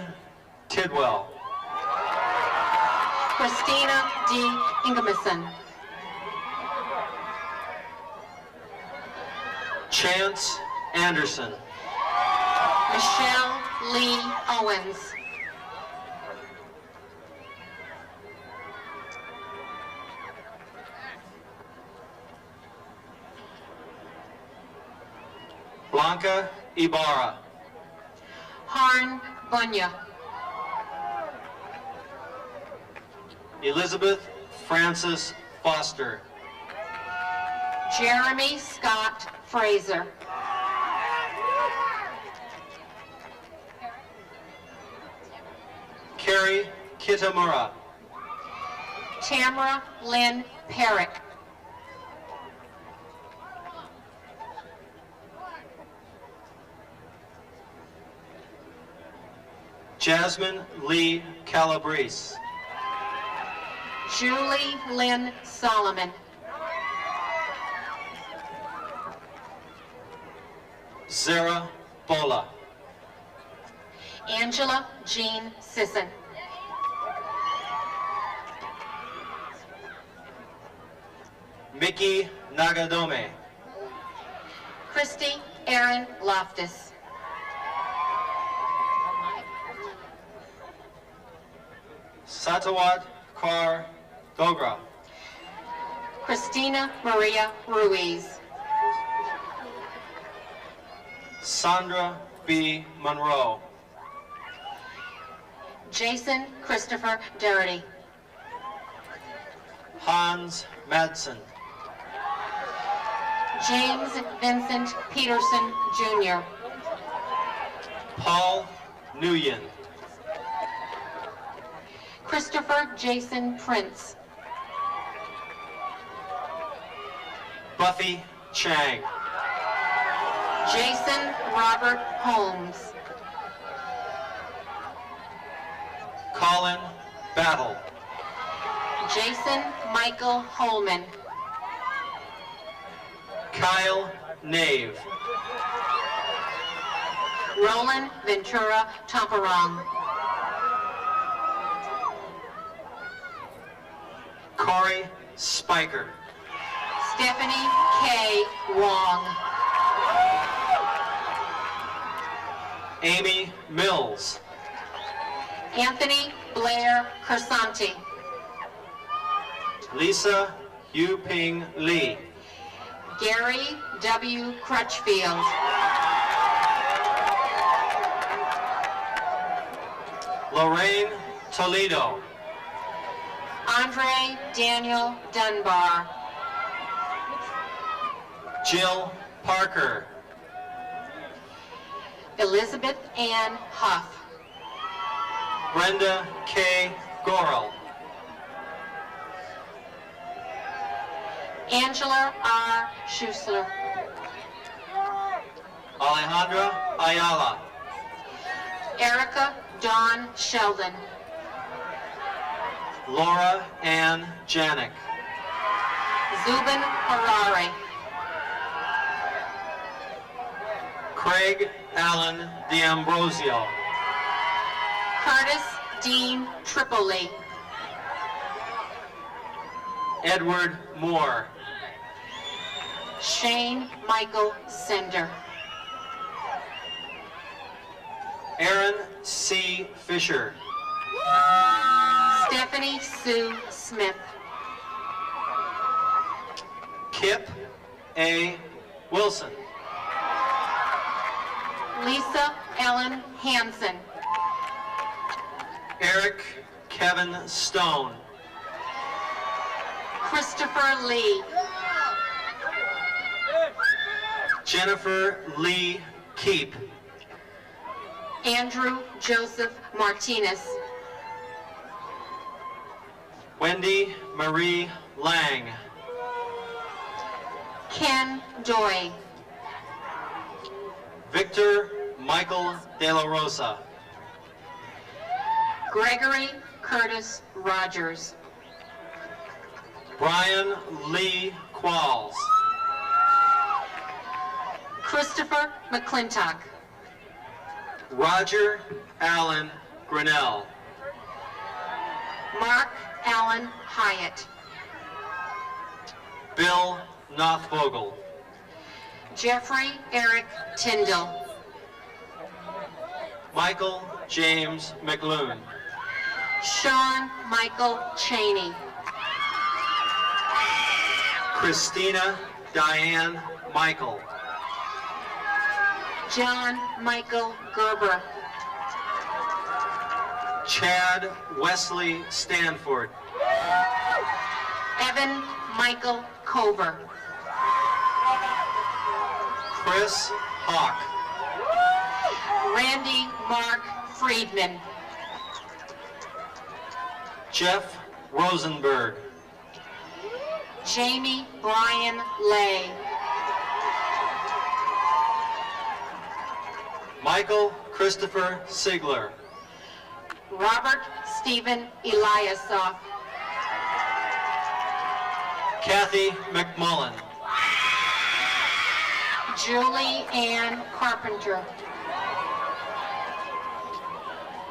Tidwell.
Christina D. Ingebrigtsen.
Chance Anderson.
Michelle Lee Owens.
Blanca Ibarra.
Harn Bunya.
Elizabeth Francis Foster.
Jeremy Scott Fraser.
Carrie Kitamura.
Tamara Lynn Perrick.
Jasmine Lee Calabrese.
Julie Lynn Solomon.
Zara Bola.
Angela Jean Sisson.
Mickey Nagadome.
Christy Aaron Loftus.
Satawat Kar Dogra.
Christina Maria Ruiz.
Sandra B. Monroe.
Jason Christopher Doherty.
Hans Madsen.
James Vincent Peterson Jr.
Paul Nguyen.
Christopher Jason Prince.
Buffy Chang.
Jason Robert Holmes.
Colin Battle.
Jason Michael Holman.
Kyle Nave.
Roland Ventura Tomperong.
Corey Spiker.
Stephanie K. Wong.
Amy Mills.
Anthony Blair Kersanti.
Lisa Yu-Ping Lee.
Gary W. Crutchfield.
Lorraine Toledo.
Andre Daniel Dunbar.
Jill Parker.
Elizabeth Ann Huff.
Brenda K. Gorel.
Angela R. Schussler.
Alejandra Ayala.
Erica Dawn Sheldon.
Laura Ann Janik.
Zubin Harari.
Craig Allen D'Ambrosio.
Curtis Dean Tripoli.
Edward Moore.
Shane Michael Sender.
Aaron C. Fisher.
Stephanie Sue Smith.
Kip A. Wilson.
Lisa Ellen Hansen.
Eric Kevin Stone.
Christopher Lee.
Jennifer Lee Keep.
Andrew Joseph Martinez.
Wendy Marie Lang.
Ken Doy.
Victor Michael De La Rosa.
Gregory Curtis Rogers.
Brian Lee Qualls.
Christopher McClintock.
Roger Allen Grinnell.
Mark Allen Hyatt.
Bill Nothvogel.
Jeffrey Eric Tyndall.
Michael James McLoon.
Sean Michael Cheney.
Christina Diane Michael.
John Michael Gerber.
Chad Wesley Stanford.
Evan Michael Cover.
Chris Hawk.
Randy Mark Friedman.
Jeff Rosenberg.
Jamie Brian Lay.
Michael Christopher Sigler.
Robert Stephen Eliasoff.
Kathy McMullen.
Julie Ann Carpenter.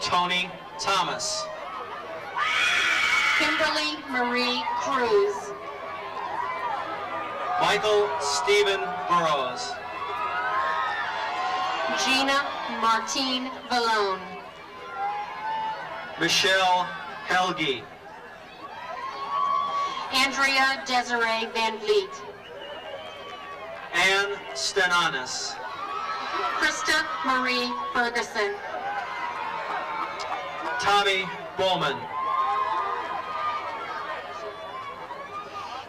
Tony Thomas.
Kimberly Marie Cruz.
Michael Stephen Burrows.
Gina Martine Vallone.
Michelle Helge.
Andrea Desiree Van Vliet.
Ann Stenonis.
Krista Marie Ferguson.
Tommy Bowman.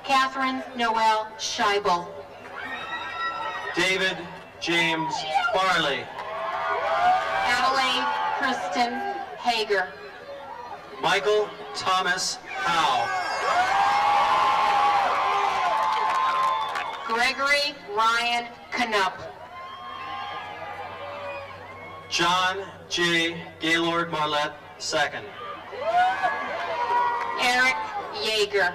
Catherine Noel Scheibel.
David James Farley.
Adelaide Kristen Hager.
Michael Thomas Howe.
Gregory Ryan Knupp.
John J. Gaylord Marlette II.
Eric Yeager.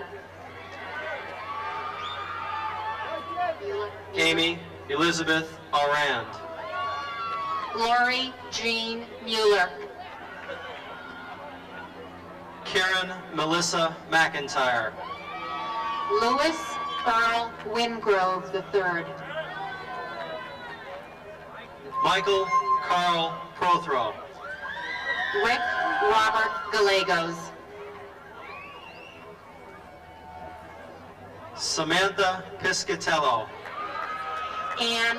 Amy Elizabeth Arand.
Lori Jean Mueller.
Karen Melissa McIntyre.
Louis Earl Wingrove III.
Michael Carl Prothro.
Rick Robert Gallegos.
Samantha Piscatello.
Ann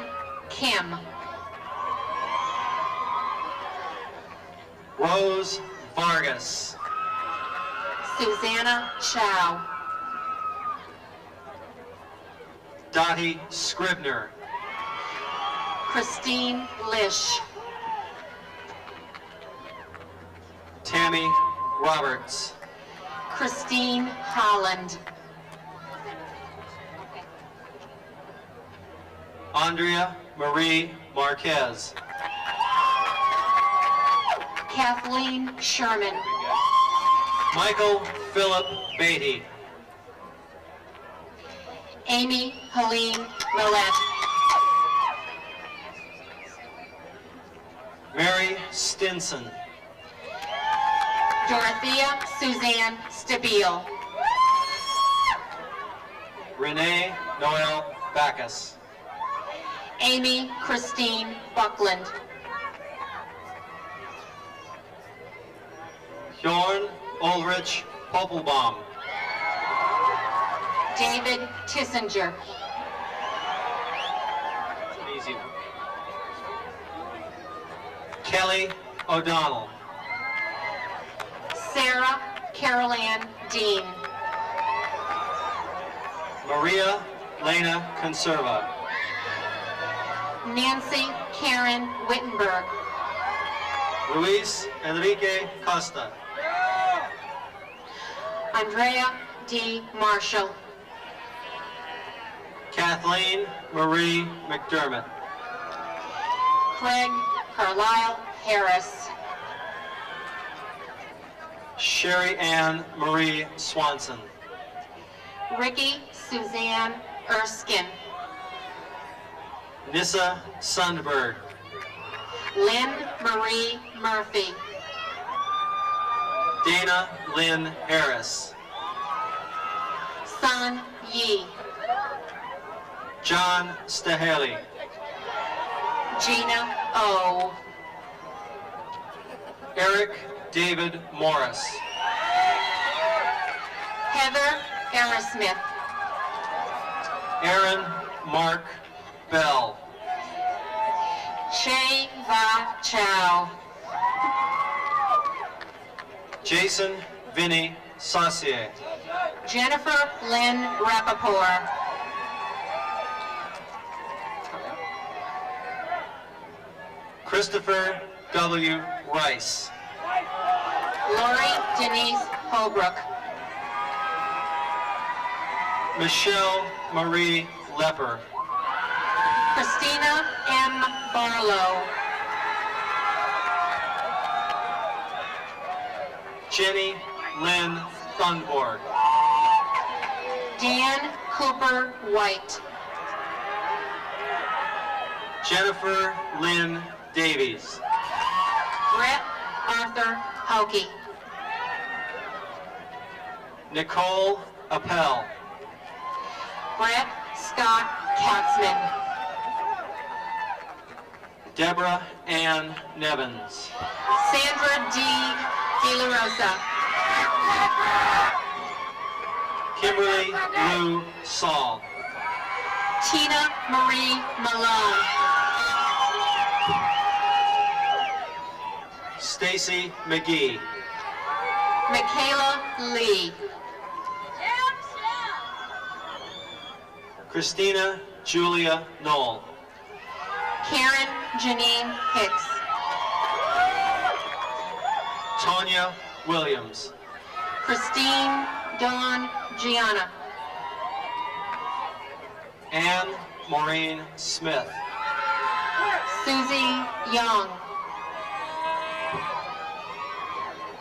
Kim.
Rose Vargas.
Susanna Chow.
Dottie Scribner.
Christine Lish.
Tammy Roberts.
Christine Holland.
Andrea Marie Marquez.
Kathleen Sherman.
Michael Philip Beatty.
Amy Helene Millette.
Mary Stinson.
Dorothea Suzanne Stabile.
Renee Noel Backus.
Amy Christine Buckland.
Bjorn Ulrich Popelbaum.
David Tissinger.
An easy one. Kelly O'Donnell.
Sarah Carol Ann Dean.
Maria Lena Conserva.
Nancy Karen Wittenberg.
Luis Enrique Costa.
Andrea D. Marshall.
Kathleen Marie McDermott.
Craig Carlisle Harris.
Sherry Ann Marie Swanson.
Ricky Suzanne Erskine.
Nissa Sundberg.
Lynn Marie Murphy.
Dana Lynn Harris.
Sun Yi.
John Staheli.
Gina O.
Eric David Morris.
Heather Arrowsmith.
Aaron Mark Bell.
Che Va Chow.
Jason Vinnie Saucier.
Jennifer Lynn Rappaport.
Christopher W. Rice.
Lori Denise Holbrook.
Michelle Marie Lepper.
Christina M. Barlow.
Jenny Lynn Thunborg.
Dan Cooper White.
Jennifer Lynn Davies.
Brett Arthur Hokie.
Nicole Appel.
Brett Scott Katzman.
Deborah Ann Nevins.
Sandra D. De La Rosa.
Kimberly Lou Saul.
Tina Marie Malone.
Stacy McGee.
Michaela Lee.
Christina Julia Knoll.
Karen Janine Hicks.
Tonya Williams.
Christine Dawn Gianna.
Anne Maureen Smith.
Susie Young.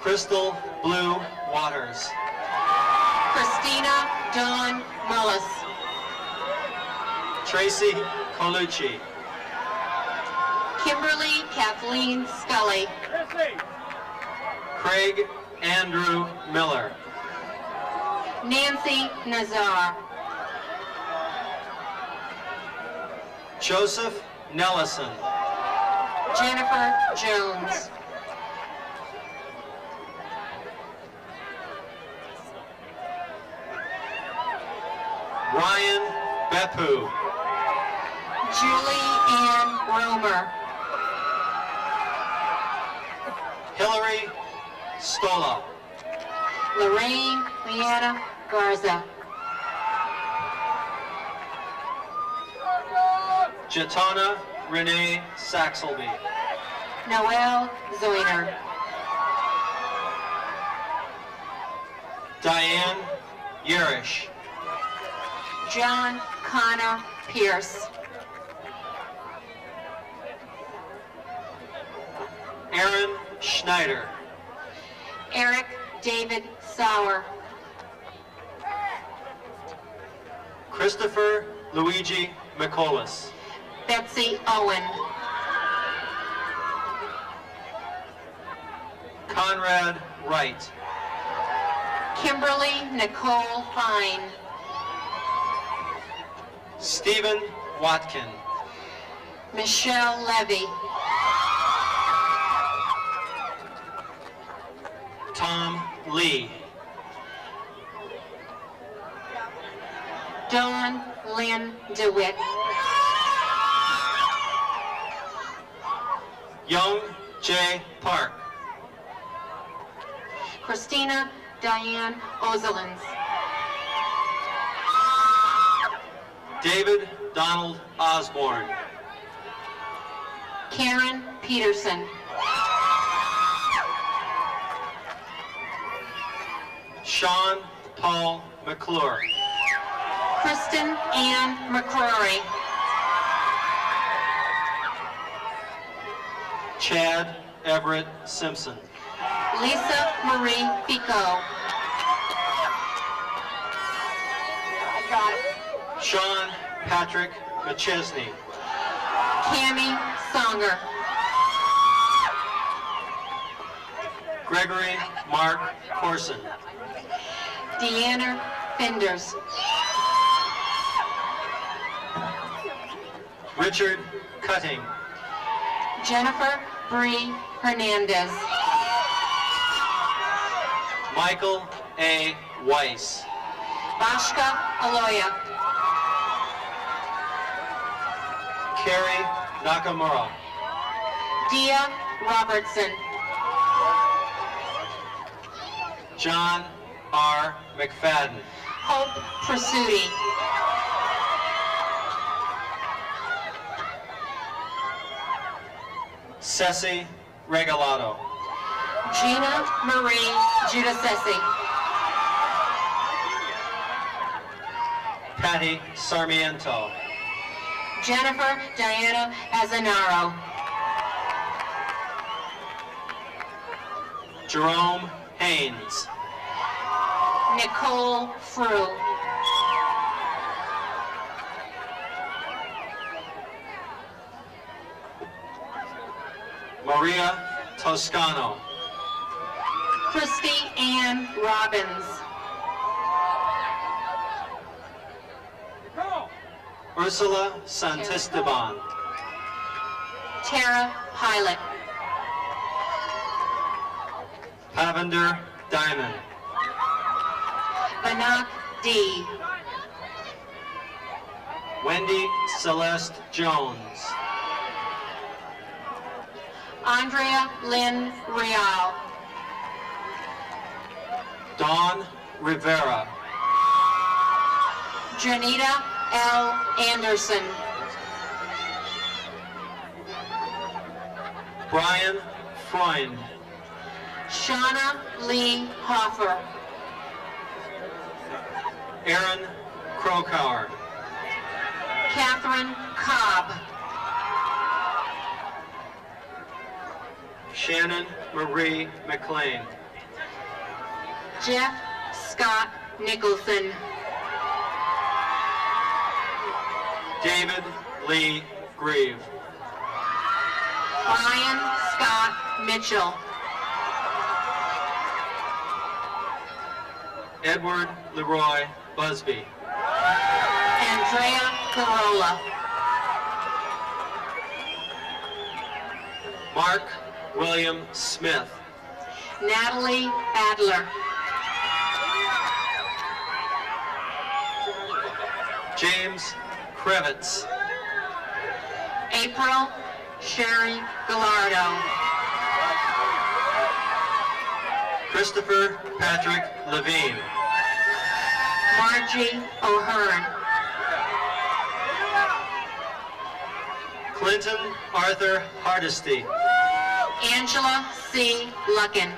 Crystal Blue Waters.
Christina Dawn Mullis.
Tracy Colucci.
Kimberly Kathleen Scully.
Craig Andrew Miller.
Nancy Nazar.
Joseph Nellison.
Jennifer Jones.
Ryan Beppu.
Julie Ann Romer.
Hillary Stola.
Lorraine Leanna Garza.
Jatana Renee Saxelby.
Noelle Zoiner.
Diane Yerish.
John Connor Pierce.
Aaron Schneider.
Eric David Sauer.
Christopher Luigi McColas.
Betsy Owen.
Conrad Wright.
Kimberly Nicole Fine.
Stephen Watkin.
Michelle Levy.
Tom Lee.
Dawn Lynn DeWitt.
Young J. Park.
Christina Diane Ozelins.
David Donald Osborne.
Karen Peterson.
Sean Paul McClure.
Kristen Ann McCrory.
Chad Everett Simpson.
Lisa Marie Pico. I got it.
Sean Patrick McChesney.
Cammie Songer.
Gregory Mark Corson.
Deanna Fenders.
Richard Cutting.
Jennifer Bree Hernandez.
Michael A. Weiss.
Bashka Aloya.
Carrie Nakamura.
Dia Robertson.
John R. McFadden.
Hope Pursuti.
Ceci Regalado.
Gina Marie Giudice.
Patty Sarmiento.
Jennifer Diana Azanaro.
Jerome Haynes.
Nicole Frew.
Maria Toscano.
Christy Ann Robbins.
Ursula Santisteban.
Tara Pilot.
Pavender Diamond.
Banak D.
Wendy Celeste Jones.
Andrea Lynn Real.
Dawn Rivera.
Janita L. Anderson.
Brian Freund.
Shauna Lee Hoffer.
Aaron Krokauer.
Catherine Cobb.
Shannon Marie McLean.
Jeff Scott Nicholson.
David Lee Grieve.
Brian Scott Mitchell.
Edward Leroy Busby.
Andrea Carolla.
Mark William Smith.
Natalie Adler.
James Krevitz.
April Sherry Gallardo.
Christopher Patrick Levine.
Margie O'Hearn.
Clinton Arthur Hardesty.
Angela C. Lucken.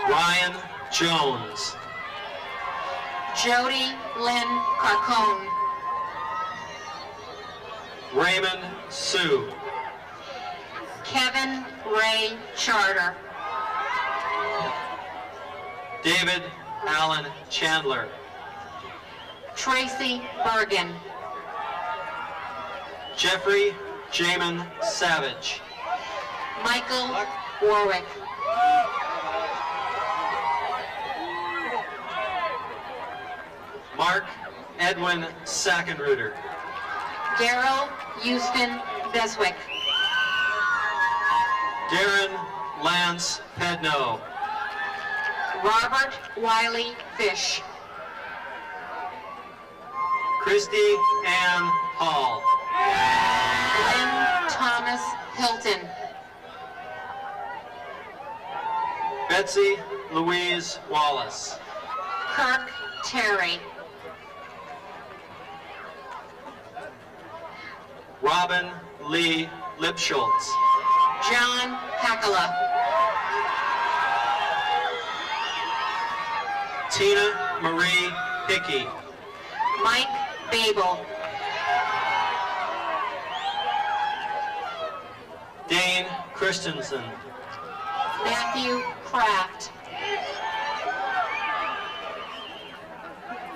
Ryan Jones.
Jody Lynn Carcone.
Raymond Sue.
Kevin Ray Charter.
David Allen Chandler.
Tracy Bergen.
Jeffrey Jamin Savage.
Michael Warwick.
Mark Edwin Sackenruder.
Daryl Houston Beswick.
Darren Lance Pedno.
Robert Wiley Fish.
Christy Ann Hall.
Lynn Thomas Hilton.
Betsy Louise Wallace.
Kirk Terry.
Robin Lee Lipschultz.
John Hakala.
Tina Marie Hickey.
Mike Babel.
Dane Christensen.
Matthew Kraft.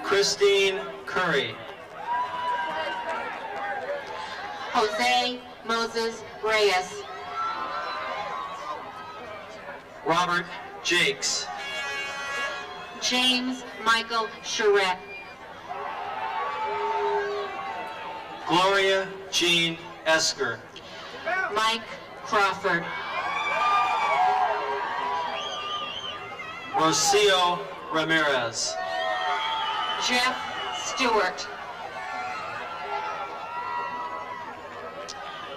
Christine Curry.
Jose Moses Reyes.
Robert Jakes.
James Michael Charette.
Gloria Jean Esker.
Mike Crawford.
Rocio Ramirez.
Jeff Stewart.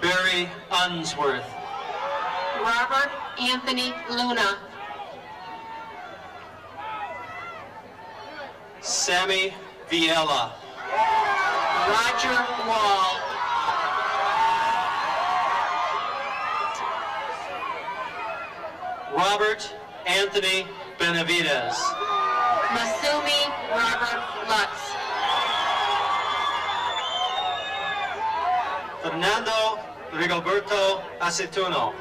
Barry Unsworth.
Robert Anthony Luna.
Sammy Viella.
Roger Wall.
Robert Anthony Benavides.
Masumi Robert Lutz.
Fernando Rigoberto Aceituno.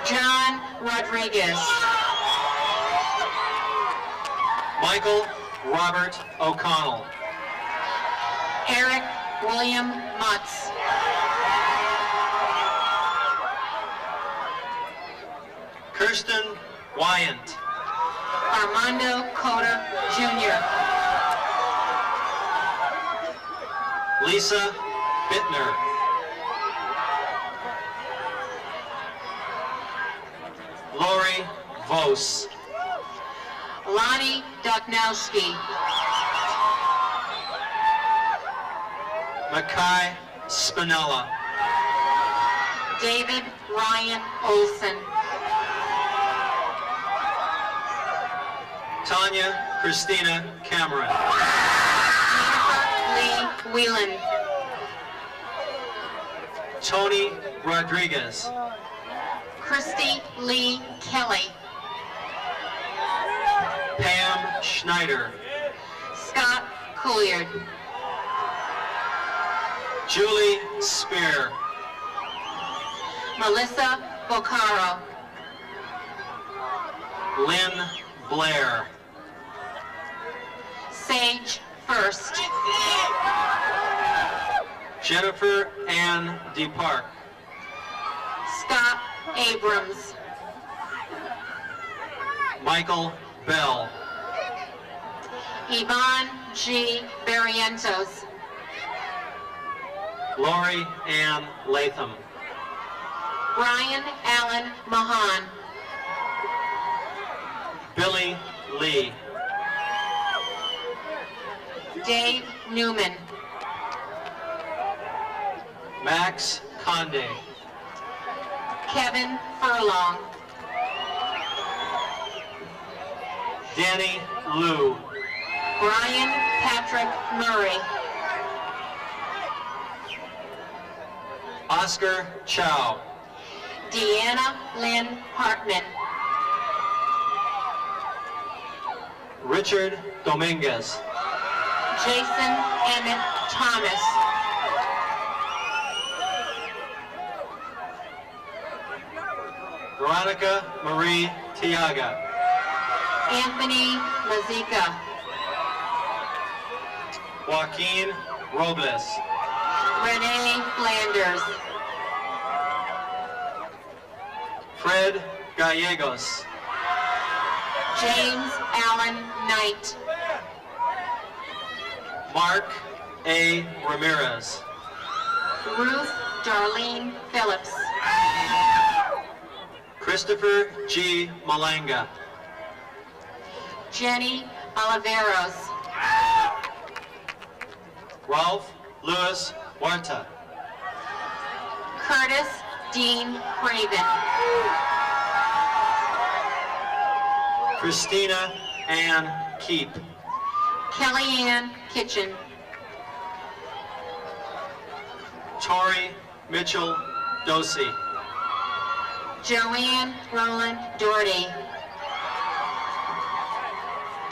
John Rodriguez.
Michael Robert O'Connell.
Eric William Mutz.
Kirsten Wyant.
Armando Coder Jr.
Lisa Bittner. Lori Vos.
Lonnie Doknowski.
Makai Spinella.
David Ryan Olson.
Tanya Christina Cameron.
Jennifer Lee Whelan.
Tony Rodriguez.
Christy Lee Kelly.
Pam Schneider.
Scott Couliard.
Julie Spear.
Melissa Boccaro.
Lynn Blair.
Sage First.
Jennifer Ann DePark.
Scott Abrams.
Michael Bell.
Yvonne G. Barrientos.
Lori Ann Latham.
Brian Allen Mahan.
Billy Lee.
Dave Newman.
Max Conde.
Kevin Furlong.
Danny Liu.
Brian Patrick Murray.
Oscar Chow.
Deanna Lynn Hartman.
Richard Dominguez.
Jason Emmett Thomas.
Veronica Marie Tiaga.
Anthony Mazika.
Joaquin Robles.
Renee Flanders.
Fred Gallegos.
James Allen Knight.
Mark A. Ramirez.
Ruth Darlene Phillips.
Christopher G. Malanga.
Jenny Oliveros.
Ralph Louis Huerta.
Curtis Dean Craven.
Christina Ann Keep.
Kellyanne Kitchen.
Tori Mitchell Dosey.
Joanne Roland Doherty.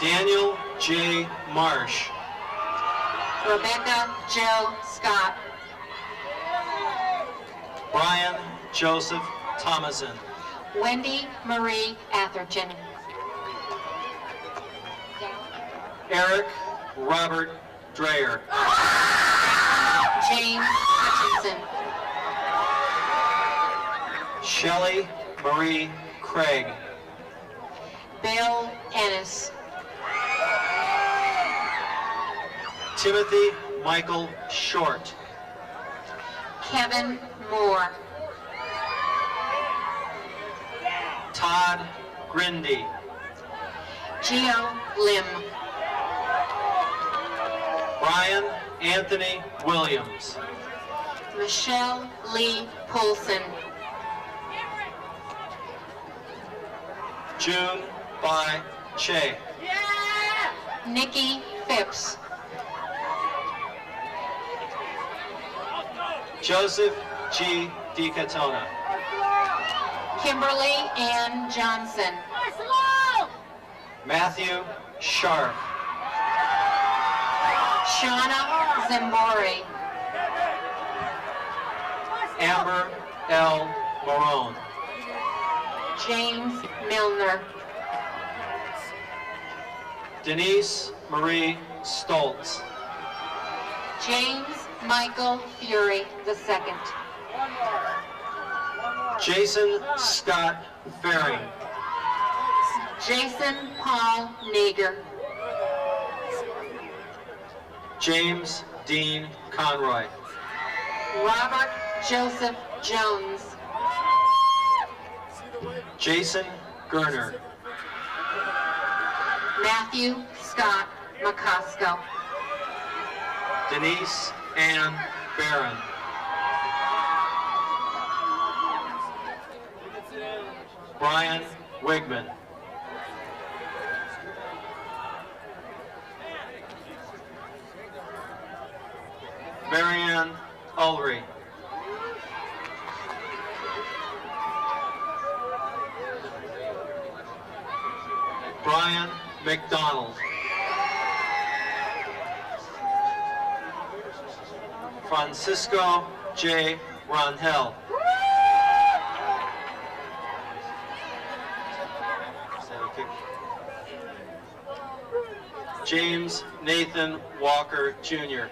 Daniel J. Marsh.
Rebecca Jo Scott.
Brian Joseph Thomason.
Wendy Marie Atherton.
Eric Robert Dreyer.
James Hutchinson.
Shelley Marie Craig.
Bill Ennis.
Timothy Michael Short.
Kevin Moore.
Todd Grindy.
Geo Lim.
Brian Anthony Williams.
Michelle Lee Poulsen.
June Bai Che.
Nikki Phipps.
Joseph G. DiCatona.
Kimberly Ann Johnson.
Matthew Sharp.
Shauna Zimbori.
Amber L. Morone.
James Milner.
Denise Marie Stoltz.
James Michael Fury II.
Jason Scott Faring.
Jason Paul Nager.
James Dean Conroy.
Robert Joseph Jones.
Jason Gerner.
Matthew Scott McCosco.
Denise Ann Barron. Brian Wigman. Marianne Ulrey. Brian McDonald. Francisco J. Ronhell. James Nathan Walker Jr.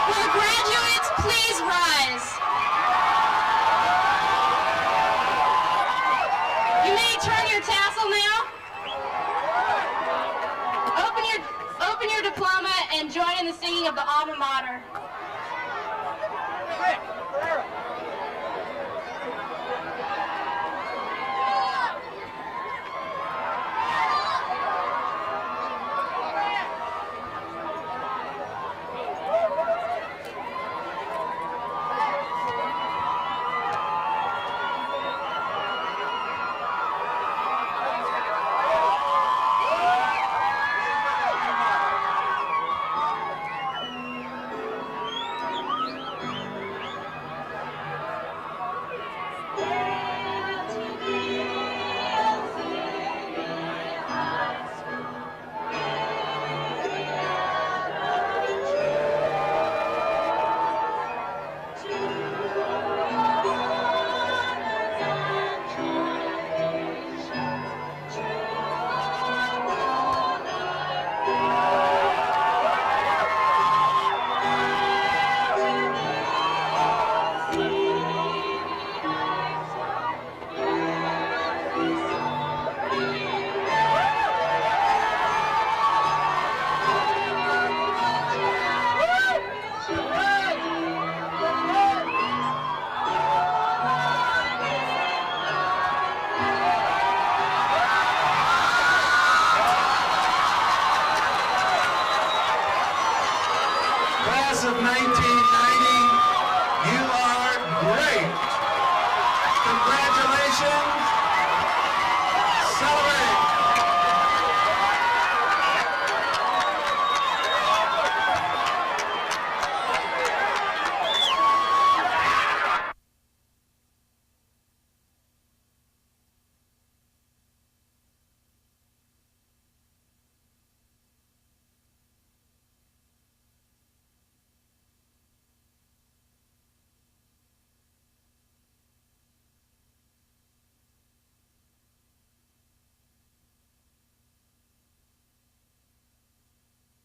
Will the graduates please rise? the singing of the alma mater.